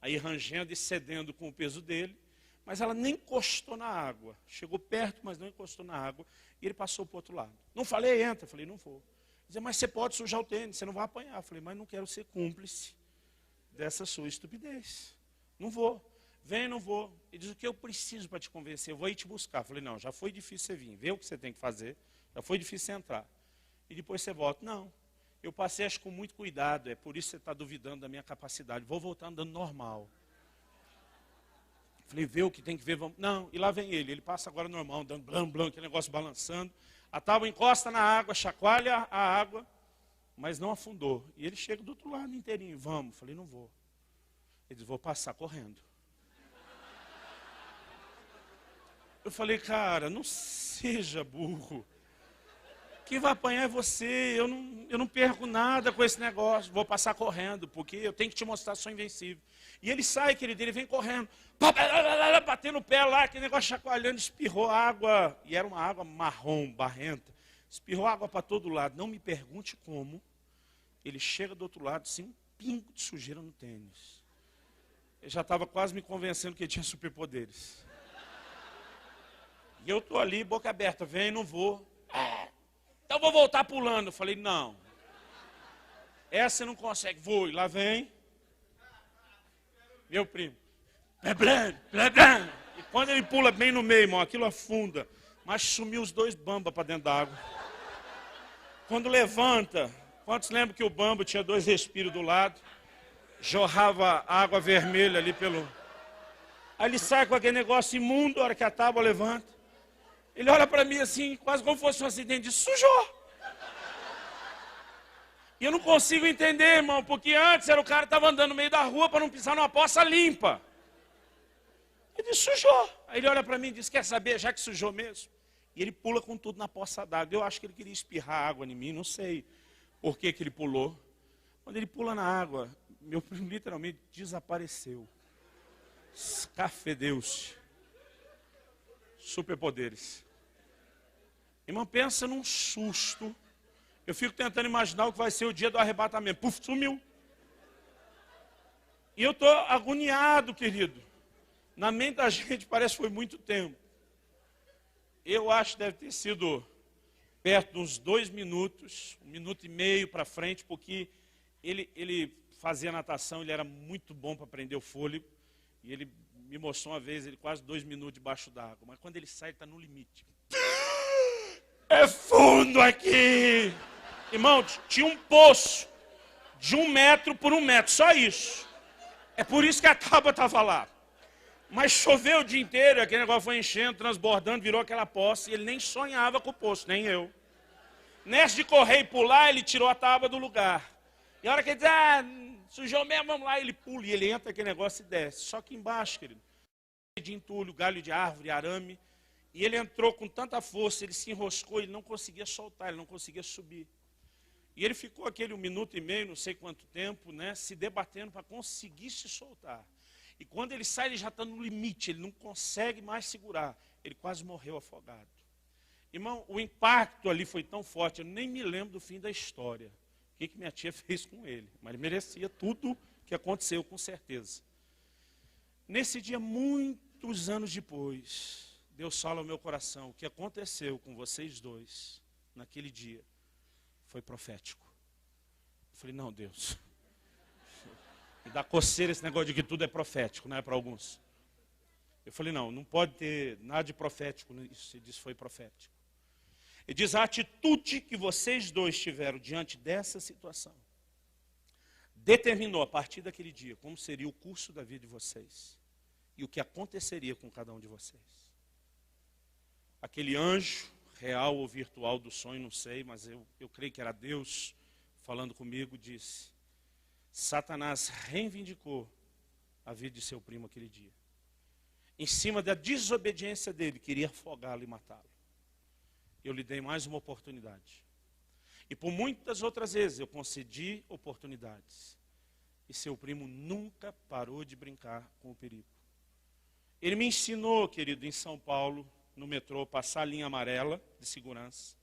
Speaker 1: a ir rangendo e cedendo com o peso dele, mas ela nem encostou na água. Chegou perto, mas não encostou na água, e ele passou para o outro lado. Não falei, entra. Eu falei, não vou. Ele dizia, mas você pode sujar o tênis, você não vai apanhar. Eu falei, mas não quero ser cúmplice dessa sua estupidez. Não vou. Vem, não vou. Ele diz, o que eu preciso para te convencer? Eu vou ir te buscar. Eu falei, não, já foi difícil você vir. Vê o que você tem que fazer. Já foi difícil você entrar. E depois você volta. Não, eu passei acho com muito cuidado. É por isso que você está duvidando da minha capacidade. Vou voltar andando normal. Eu falei, vê o que tem que ver. Vamos. Não, e lá vem ele. Ele passa agora normal, andando blam, aquele negócio balançando. A tábua encosta na água, chacoalha a água, mas não afundou. E ele chega do outro lado inteirinho. Vamos. Eu falei, não vou. Ele diz, vou passar correndo. Eu falei, cara, não seja burro. Quem vai apanhar é você. Eu não perco nada com esse negócio. Vou passar correndo, porque eu tenho que te mostrar que sou invencível. E ele sai, querido, ele vem correndo. Batendo o pé lá, aquele negócio chacoalhando, espirrou água. E era uma água marrom, barrenta. Espirrou água para todo lado. Não me pergunte como. Ele chega do outro lado, sem um pingo de sujeira no tênis. Ele já estava quase me convencendo que ele tinha superpoderes. E eu estou ali, boca aberta, vem, não vou. Então eu vou voltar pulando. Eu falei, não. Essa você não consegue. Vou, e lá vem. Meu primo. E quando ele pula bem no meio, irmão, aquilo afunda. Mas sumiu os 2 bambas para dentro da água. Quando levanta, quantos lembram que o bambo tinha 2 respiros do lado? Jorrava água vermelha ali pelo... Aí ele sai com aquele negócio imundo, a hora que a tábua levanta. Ele olha para mim assim, quase como fosse um acidente, diz, sujou. E eu não consigo entender, irmão, porque antes era o cara que estava andando no meio da rua para não pisar numa poça limpa. Ele disse, sujou. Aí ele olha para mim e diz, quer saber, já que sujou mesmo? E ele pula com tudo na poça d'água. Eu acho que ele queria espirrar água em mim, não sei por que ele pulou. Quando ele pula na água, meu primo literalmente desapareceu. Escafedeu-se. Superpoderes. Irmão, pensa num susto. Eu fico tentando imaginar o que vai ser o dia do arrebatamento. Puf, sumiu. E eu estou agoniado, querido. Na mente da gente parece que foi muito tempo. Eu acho que deve ter sido perto de uns 2 minutos, 1 minuto e meio para frente, porque ele fazia natação, ele era muito bom para prender o fôlego. E ele me mostrou uma vez, ele quase 2 minutos debaixo d'água. Mas quando ele sai, ele está no limite. É fundo aqui! Irmão, tinha um poço de 1 metro por 1 metro, só isso. É por isso que a tábua estava lá. Mas choveu o dia inteiro, aquele negócio foi enchendo, transbordando, virou aquela poça, e ele nem sonhava com o poço, nem eu. Nessa de correr e pular, ele tirou a tábua do lugar. E a hora que ele diz, sujou mesmo, vamos lá, ele pula, e ele entra aquele negócio e desce. Só que embaixo, querido, de entulho, galho de árvore, arame, e ele entrou com tanta força, ele se enroscou, ele não conseguia soltar, ele não conseguia subir. E ele ficou aquele 1 minuto e meio, não sei quanto tempo, né, se debatendo para conseguir se soltar. E quando ele sai, ele já está no limite, ele não consegue mais segurar. Ele quase morreu afogado. Irmão, o impacto ali foi tão forte, eu nem me lembro do fim da história. O que minha tia fez com ele. Mas ele merecia tudo que aconteceu, com certeza. Nesse dia, muitos anos depois, Deus fala ao meu coração, o que aconteceu com vocês dois, naquele dia, foi profético. Eu falei, não, Deus... Me dá coceira esse negócio de que tudo é profético, não é para alguns. Eu falei, não pode ter nada de profético nisso. Ele disse, foi profético. Ele diz, a atitude que vocês dois tiveram diante dessa situação determinou a partir daquele dia como seria o curso da vida de vocês e o que aconteceria com cada um de vocês. Aquele anjo, real ou virtual do sonho, não sei, mas eu creio que era Deus falando comigo, disse, Satanás reivindicou a vida de seu primo aquele dia. Em cima da desobediência dele, queria afogá-lo e matá-lo. Eu lhe dei mais uma oportunidade. E por muitas outras vezes eu concedi oportunidades. E seu primo nunca parou de brincar com o perigo. Ele me ensinou, querido, em São Paulo, no metrô, passar a linha amarela de segurança,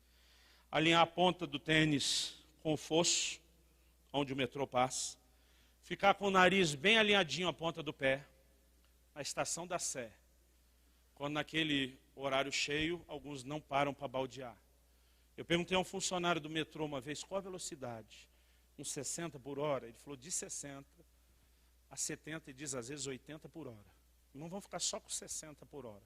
Speaker 1: alinhar a ponta do tênis com o fosso, onde o metrô passa, ficar com o nariz bem alinhadinho à ponta do pé, na estação da Sé, quando naquele horário cheio, alguns não param para baldear. Eu perguntei a um funcionário do metrô uma vez, qual a velocidade? Uns 60 por hora? Ele falou de 60 a 70 e diz às vezes 80 por hora. Não vão ficar só com 60 por hora.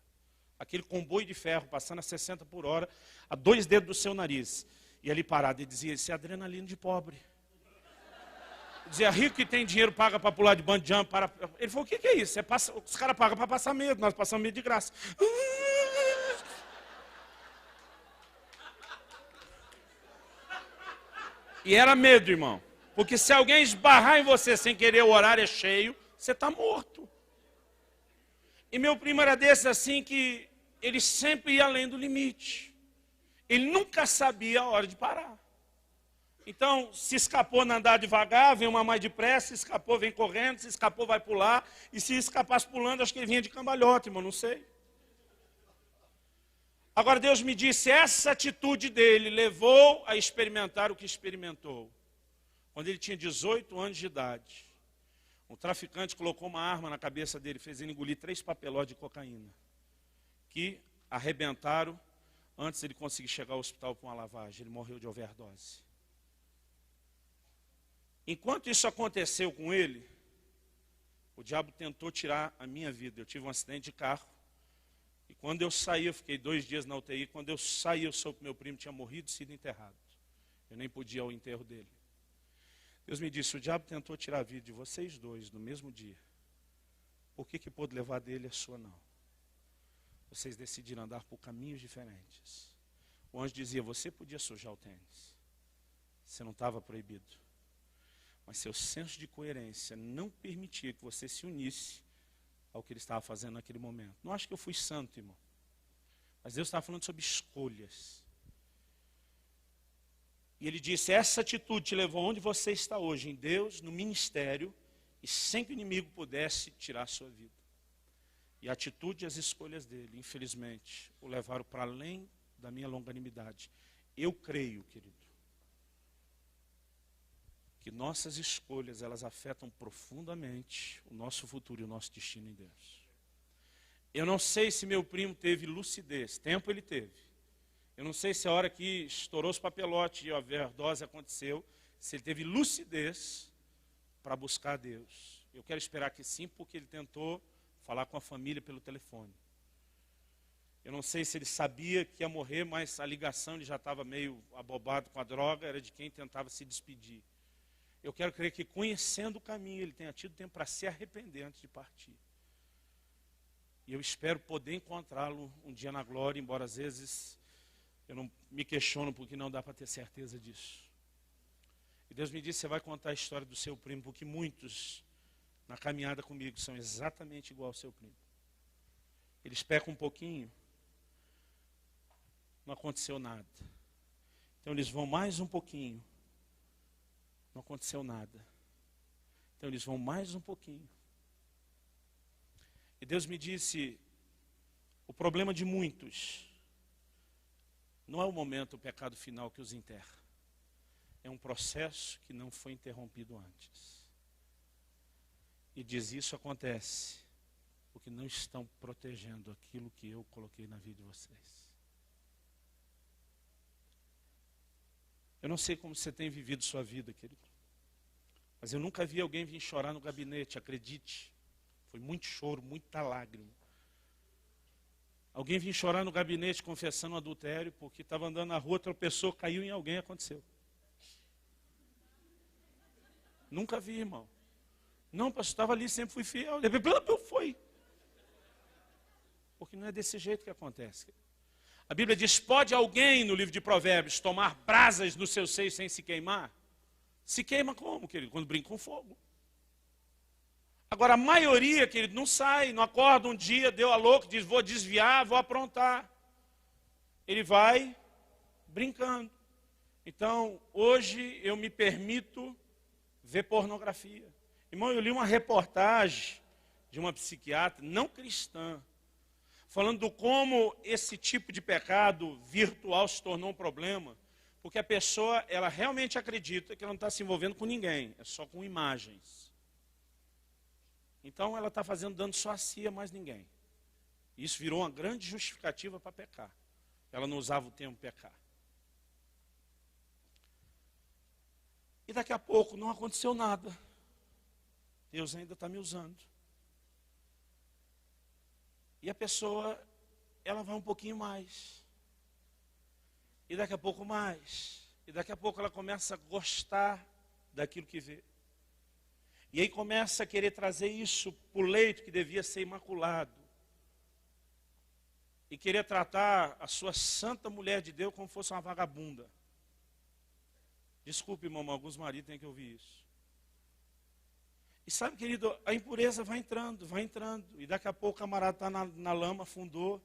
Speaker 1: Aquele comboio de ferro passando a 60 por hora, a 2 dedos do seu nariz. E ali parado, ele dizia, isso é adrenalina de pobre. Dizia, rico que tem dinheiro paga para pular de bungee jump. Ele falou, o que é isso? Os caras pagam para passar medo, nós passamos medo de graça. E era medo, irmão. Porque se alguém esbarrar em você sem querer, o horário é cheio, você está morto. E meu primo era desse assim que ele sempre ia além do limite. Ele nunca sabia a hora de parar. Então, se escapou na andar devagar, vem uma mais depressa, se escapou, vem correndo, se escapou, vai pular. E se escapasse pulando, acho que ele vinha de cambalhota, irmão, não sei. Agora Deus me disse, essa atitude dele levou a experimentar o que experimentou. Quando ele tinha 18 anos de idade, um traficante colocou uma arma na cabeça dele, fez ele engolir 3 papelotes de cocaína, que arrebentaram antes de ele conseguir chegar ao hospital para uma lavagem. Ele morreu de overdose. Enquanto isso aconteceu com ele, o diabo tentou tirar a minha vida. Eu tive um acidente de carro. E quando eu saí, eu fiquei 2 dias na UTI. Quando eu saí, eu soube que meu primo tinha morrido e sido enterrado. Eu nem podia ir ao enterro dele. Deus me disse, o diabo tentou tirar a vida de vocês dois no mesmo dia. Por que pôde levar dele a sua não? Vocês decidiram andar por caminhos diferentes. O anjo dizia, você podia sujar o tênis. Você não estava proibido. Mas seu senso de coerência não permitia que você se unisse ao que ele estava fazendo naquele momento. Não acho que eu fui santo, irmão. Mas Deus estava falando sobre escolhas. E ele disse, essa atitude te levou onde você está hoje, em Deus, no ministério, e sem que o inimigo pudesse tirar a sua vida. E a atitude e as escolhas dele, infelizmente, o levaram para além da minha longanimidade. Eu creio, querido, que nossas escolhas, elas afetam profundamente o nosso futuro e o nosso destino em Deus. Eu não sei se meu primo teve lucidez, tempo ele teve. Eu não sei se a hora que estourou os papelotes e a overdose aconteceu, se ele teve lucidez para buscar a Deus. Eu quero esperar que sim, porque ele tentou falar com a família pelo telefone. Eu não sei se ele sabia que ia morrer, mas a ligação ele já estava meio abobado com a droga, era de quem tentava se despedir. Eu quero crer que, conhecendo o caminho, ele tenha tido tempo para se arrepender antes de partir. E eu espero poder encontrá-lo um dia na glória, embora às vezes eu não me questiono porque não dá para ter certeza disso. E Deus me disse, você vai contar a história do seu primo, porque muitos na caminhada comigo são exatamente igual ao seu primo. Eles pecam um pouquinho, não aconteceu nada. Então eles vão mais um pouquinho, não aconteceu nada. Então eles vão mais um pouquinho. E Deus me disse, o problema de muitos não é o momento, o pecado final que os enterra. É um processo que não foi interrompido antes. E diz, isso acontece porque não estão protegendo aquilo que eu coloquei na vida de vocês. Eu não sei como você tem vivido sua vida, querido. Mas eu nunca vi alguém vir chorar no gabinete, acredite. Foi muito choro, muita lágrima. Alguém vir chorar no gabinete confessando um adultério, porque estava andando na rua, tropeçou, caiu em alguém, aconteceu. Nunca vi, irmão. Não, pastor, estava ali, sempre fui fiel. Foi. Porque não é desse jeito que acontece. A Bíblia diz, pode alguém, no livro de Provérbios, tomar brasas no seu seio sem se queimar? Se queima como, querido? Quando brinca com fogo. Agora, a maioria, querido, não sai, não acorda um dia, deu a louca, diz, vou desviar, vou aprontar. Ele vai brincando. Então, hoje eu me permito ver pornografia. Irmão, eu li uma reportagem de uma psiquiatra não cristã, falando do como esse tipo de pecado virtual se tornou um problema, porque a pessoa, ela realmente acredita que ela não está se envolvendo com ninguém, é só com imagens. Então ela está fazendo dano só a si, a mais ninguém. Isso virou uma grande justificativa para pecar. Ela não usava o termo pecar. E daqui a pouco não aconteceu nada. Deus ainda está me usando. E a pessoa, ela vai um pouquinho mais. E daqui a pouco mais. E daqui a pouco ela começa a gostar daquilo que vê. E aí começa a querer trazer isso para o leito que devia ser imaculado. E querer tratar a sua santa mulher de Deus como fosse uma vagabunda. Desculpe, mamãe, alguns maridos têm que ouvir isso. E sabe, querido, a impureza vai entrando. E daqui a pouco o camarada está na lama, afundou.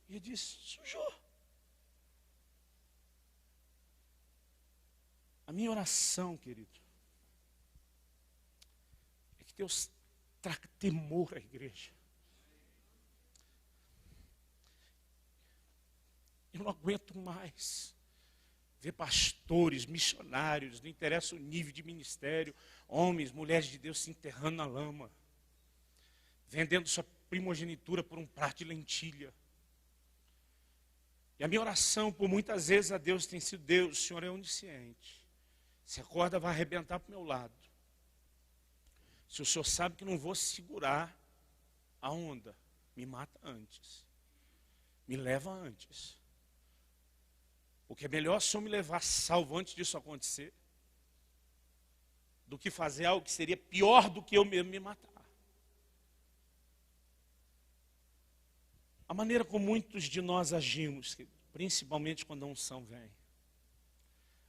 Speaker 1: E diz, sujou. A minha oração, querido, é que Deus traga temor à igreja. Eu não aguento mais ver pastores, missionários, não interessa o nível de ministério, homens, mulheres de Deus se enterrando na lama, vendendo sua primogenitura por um prato de lentilha. E a minha oração, por muitas vezes a Deus tem sido, Deus, o Senhor é onisciente. Se a corda vai arrebentar para o meu lado, se o Senhor sabe que não vou segurar a onda, me mata antes, me leva antes. Porque é melhor o Senhor me levar salvo antes disso acontecer, do que fazer algo que seria pior do que eu mesmo me matar. A maneira como muitos de nós agimos, principalmente quando a unção vem,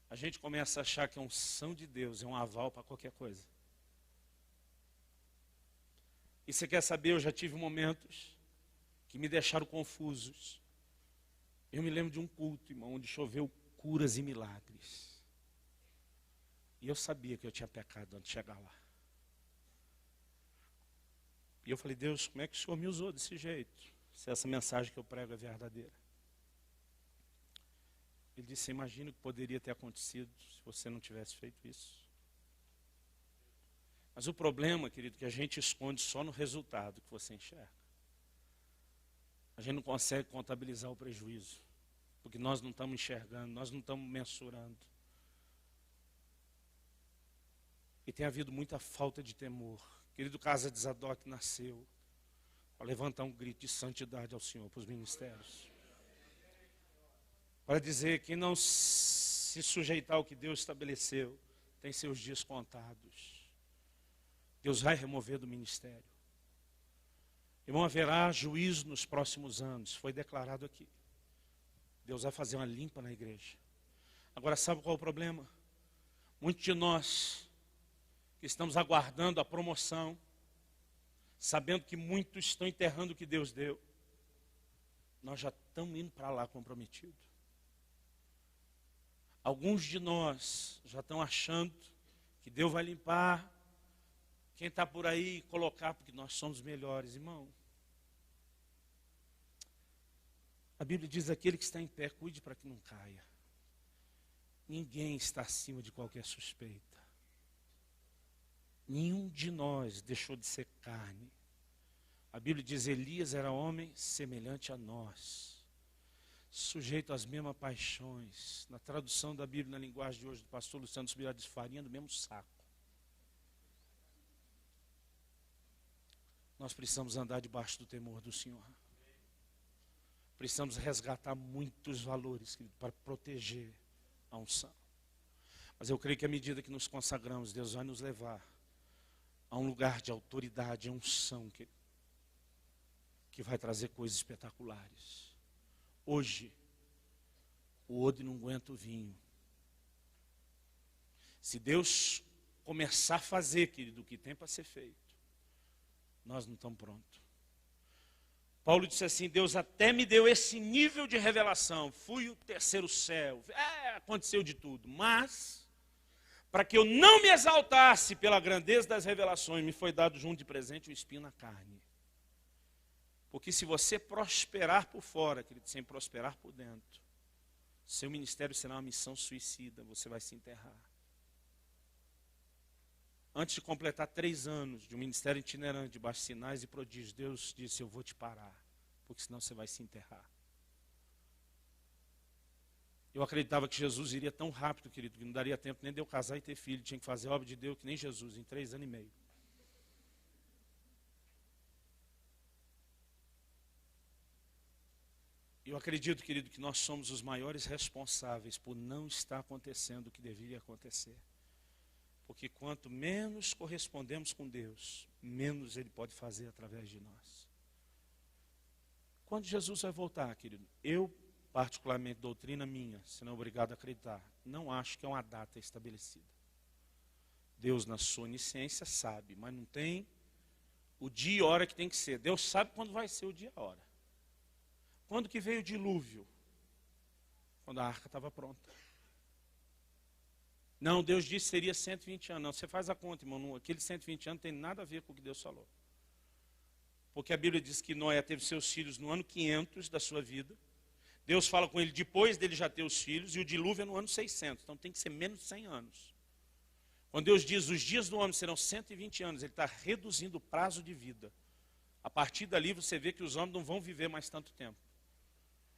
Speaker 1: a gente começa a achar que a unção de Deus é um aval para qualquer coisa. E você quer saber, eu já tive momentos que me deixaram confusos. Eu me lembro de um culto, irmão, onde choveu curas e milagres. E eu sabia que eu tinha pecado antes de chegar lá. E eu falei, Deus, como é que o Senhor me usou desse jeito? Se essa mensagem que eu prego é verdadeira. Ele disse, imagina o que poderia ter acontecido se você não tivesse feito isso. Mas o problema, querido, é que a gente esconde só no resultado que você enxerga. A gente não consegue contabilizar o prejuízo, porque nós não estamos enxergando, nós não estamos mensurando. E tem havido muita falta de temor. Querido, Casa de Zadok nasceu para levantar um grito de santidade ao Senhor, para os ministérios. Para dizer que quem não se sujeitar ao que Deus estabeleceu, tem seus dias contados. Deus vai remover do ministério. Irmão, haverá juízo nos próximos anos, foi declarado aqui. Deus vai fazer uma limpa na igreja. Agora, sabe qual é o problema? Muitos de nós que estamos aguardando a promoção, sabendo que muitos estão enterrando o que Deus deu, nós já estamos indo para lá comprometidos. Alguns de nós já estão achando que Deus vai limpar quem está por aí e colocar, porque nós somos melhores, irmão. A Bíblia diz, aquele que está em pé, cuide para que não caia. Ninguém está acima de qualquer suspeita. Nenhum de nós deixou de ser carne. A Bíblia diz, Elias era homem semelhante a nós, sujeito às mesmas paixões. Na tradução da Bíblia, na linguagem de hoje do pastor Luciano Subirá, diz, farinha do mesmo saco. Nós precisamos andar debaixo do temor do Senhor. Precisamos resgatar muitos valores, querido, para proteger a unção. Mas eu creio que à medida que nos consagramos, Deus vai nos levar a um lugar de autoridade, a unção, que vai trazer coisas espetaculares. Hoje, o odre não aguenta o vinho. Se Deus começar a fazer, querido, o que tem para ser feito, nós não estamos prontos. Paulo disse assim, Deus até me deu esse nível de revelação, fui o terceiro céu, aconteceu de tudo, mas, para que eu não me exaltasse pela grandeza das revelações, me foi dado junto de presente um espinho na carne. Porque se você prosperar por fora, querido, sem prosperar por dentro, seu ministério será uma missão suicida, você vai se enterrar. Antes de completar 3 anos de um ministério itinerante, debaixo de sinais e prodígios, Deus disse, eu vou te parar, porque senão você vai se enterrar. Eu acreditava que Jesus iria tão rápido, querido, que não daria tempo nem de eu casar e ter filho. Tinha que fazer a obra de Deus que nem Jesus, em 3 anos e meio. Eu acredito, querido, que nós somos os maiores responsáveis por não estar acontecendo o que deveria acontecer. Porque quanto menos correspondemos com Deus, menos Ele pode fazer através de nós. Quando Jesus vai voltar, querido? Eu, particularmente, doutrina minha, se não é obrigado a acreditar, não acho que é uma data estabelecida. Deus, na sua onisciência, sabe, mas não tem o dia e a hora que tem que ser. Deus sabe quando vai ser o dia e a hora. Quando que veio o dilúvio? Quando a arca estava pronta. Não, Deus disse que seria 120 anos. Não, você faz a conta, irmão. Aqueles 120 anos não tem nada a ver com o que Deus falou. Porque a Bíblia diz que Noé teve seus filhos no ano 500 da sua vida. Deus fala com ele depois dele já ter os filhos. E o dilúvio é no ano 600. Então tem que ser menos de 100 anos. Quando Deus diz os dias do homem serão 120 anos, Ele está reduzindo o prazo de vida. A partir dali você vê que os homens não vão viver mais tanto tempo.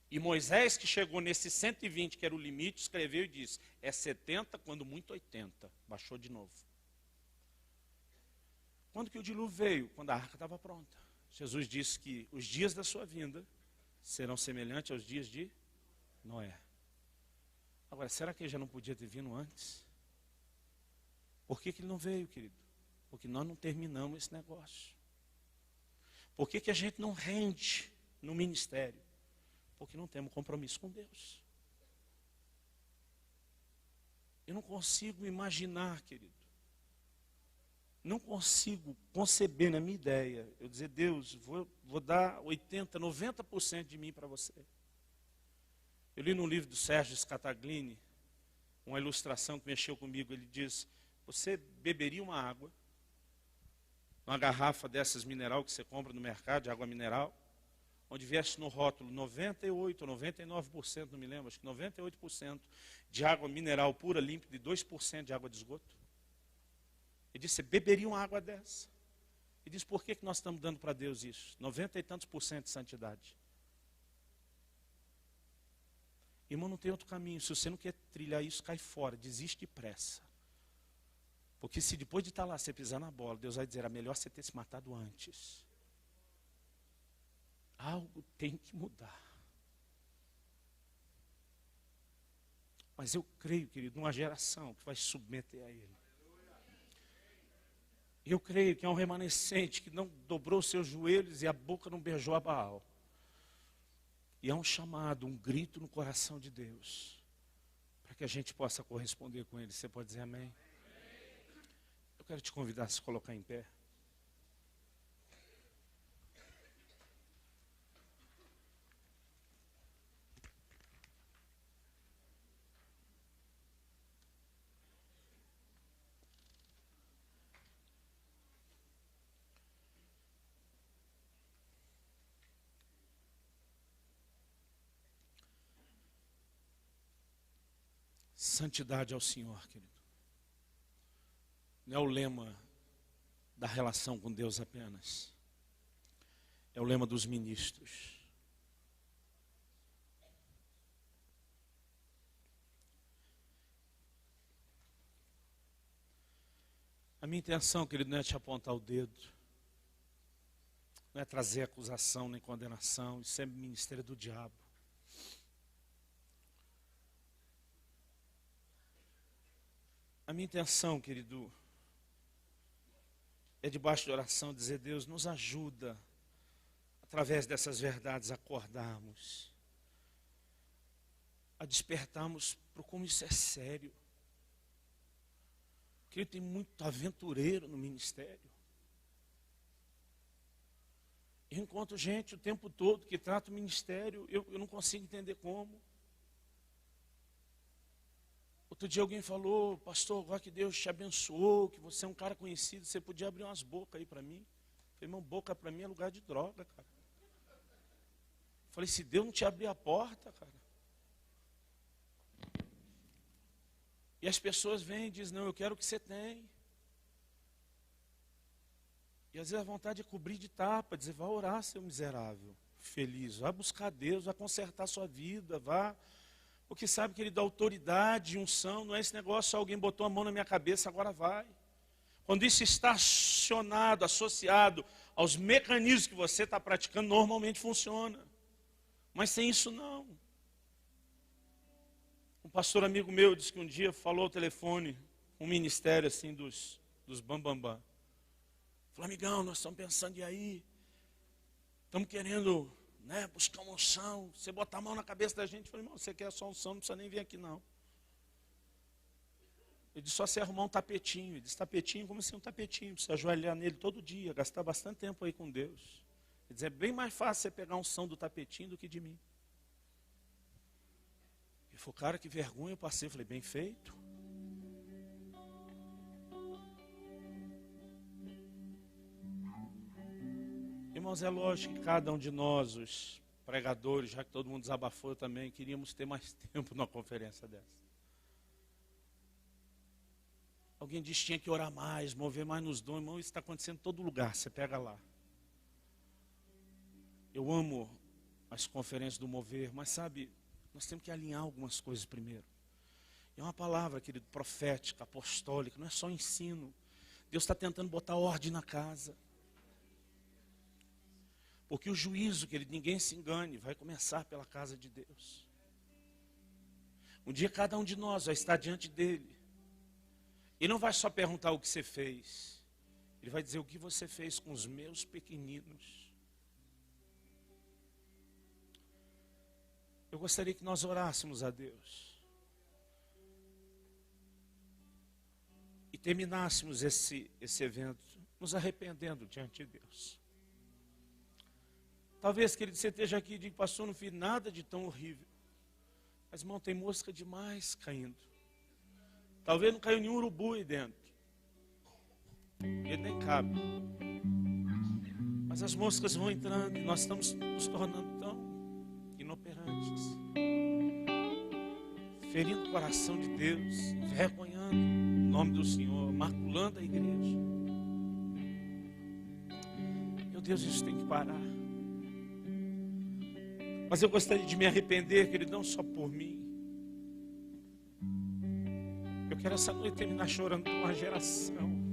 Speaker 1: E Moisés, que chegou nesse 120, que era o limite, escreveu e disse, é 70, quando muito 80. Baixou de novo. Quando que o dilúvio veio? Quando a arca estava pronta. Jesus disse que os dias da sua vinda serão semelhantes aos dias de Noé. Agora, será que ele já não podia ter vindo antes? Por que ele não veio, querido? Porque nós não terminamos esse negócio. Por que a gente não rende no ministério? Porque não temos compromisso com Deus. Eu não consigo imaginar, querido. Não consigo conceber na minha ideia. Eu dizer, Deus, vou dar 80%, 90% de mim para você. Eu li num livro do Sérgio Scataglini, uma ilustração que mexeu comigo. Ele diz, você beberia uma água, uma garrafa dessas mineral que você compra no mercado, de água mineral, onde viesse no rótulo 98% ou 99%, não me lembro, acho que 98% de água mineral pura, límpida e 2% de água de esgoto? Ele disse, você beberia uma água dessa? Ele disse, por que nós estamos dando para Deus isso? 90 e tantos por cento de santidade. Irmão, não tem outro caminho. Se você não quer trilhar isso, cai fora, desiste depressa. Porque se depois de estar lá, você pisar na bola, Deus vai dizer, era melhor você ter se matado antes. Algo tem que mudar. Mas eu creio, querido, numa geração que vai se submeter a Ele. Eu creio que é um remanescente que não dobrou seus joelhos e a boca não beijou a Baal. E é um chamado, um grito no coração de Deus, para que a gente possa corresponder com Ele. Você pode dizer amém? Eu quero te convidar a se colocar em pé. Santidade ao Senhor, querido. Não é o lema da relação com Deus apenas. É o lema dos ministros. A minha intenção, querido, não é te apontar o dedo. Não é trazer acusação nem condenação. Isso é ministério do diabo. A minha intenção, querido, é debaixo de oração dizer, Deus, nos ajuda, através dessas verdades, a acordarmos, a despertarmos para como isso é sério. Porque tem muito aventureiro no ministério. Eu encontro gente o tempo todo que trata o ministério, eu não consigo entender como. Outro dia alguém falou, pastor, agora que Deus te abençoou, que você é um cara conhecido, você podia abrir umas bocas aí para mim. Eu falei, irmão, boca para mim é lugar de droga, cara. Eu falei, se Deus não te abrir a porta, cara. E as pessoas vêm e dizem, não, eu quero o que você tem. E às vezes a vontade é cobrir de tapa, dizer, vá orar, seu miserável, feliz, vá buscar Deus, vá consertar a sua vida, vá... Porque sabe que Ele dá autoridade, unção, não é esse negócio, só alguém botou a mão na minha cabeça, agora vai. Quando isso está acionado, associado aos mecanismos que você está praticando, normalmente funciona. Mas sem isso não. Um pastor amigo meu disse que um dia falou ao telefone, um ministério assim dos bambambam. Falou, amigão, nós estamos pensando em ir aí, estamos querendo... buscar uma unção, você botar a mão na cabeça da gente, eu falei, irmão, você quer só unção, não precisa nem vir aqui não. Ele disse, só você arrumar um tapetinho. Ele disse, tapetinho, como assim um tapetinho? Precisa ajoelhar nele todo dia, gastar bastante tempo aí com Deus. Ele disse, é bem mais fácil você pegar a unção do tapetinho do que de mim. Ele falou, cara, que vergonha, eu passei. Eu falei, bem feito. Irmãos, é lógico que cada um de nós, os pregadores, já que todo mundo desabafou, eu também queríamos ter mais tempo numa conferência dessa. Alguém disse que tinha que orar mais, mover mais nos dons. Irmão, isso está acontecendo em todo lugar, você pega lá. Eu amo as conferências do mover, mas sabe, nós temos que alinhar algumas coisas primeiro. É uma palavra, querido, profética, apostólica, não é só ensino. Deus está tentando botar ordem na casa. Porque o juízo, querido, ninguém se engane, vai começar pela casa de Deus. Um dia cada um de nós vai estar diante dele. E não vai só perguntar o que você fez. Ele vai dizer o que você fez com os meus pequeninos. Eu gostaria que nós orássemos a Deus. E terminássemos esse evento nos arrependendo diante de Deus. Talvez, querido, você esteja aqui e diga, pastor, não fiz nada de tão horrível. Mas, irmão, tem mosca demais caindo. Talvez não caiu nenhum urubu aí dentro. Ele nem cabe. Mas as moscas vão entrando e nós estamos nos tornando tão inoperantes, ferindo o coração de Deus, envergonhando o nome do Senhor, maculando a igreja. Meu Deus, isso tem que parar. Mas eu gostaria de me arrepender, querido, não só por mim. Eu quero essa noite terminar chorando por uma geração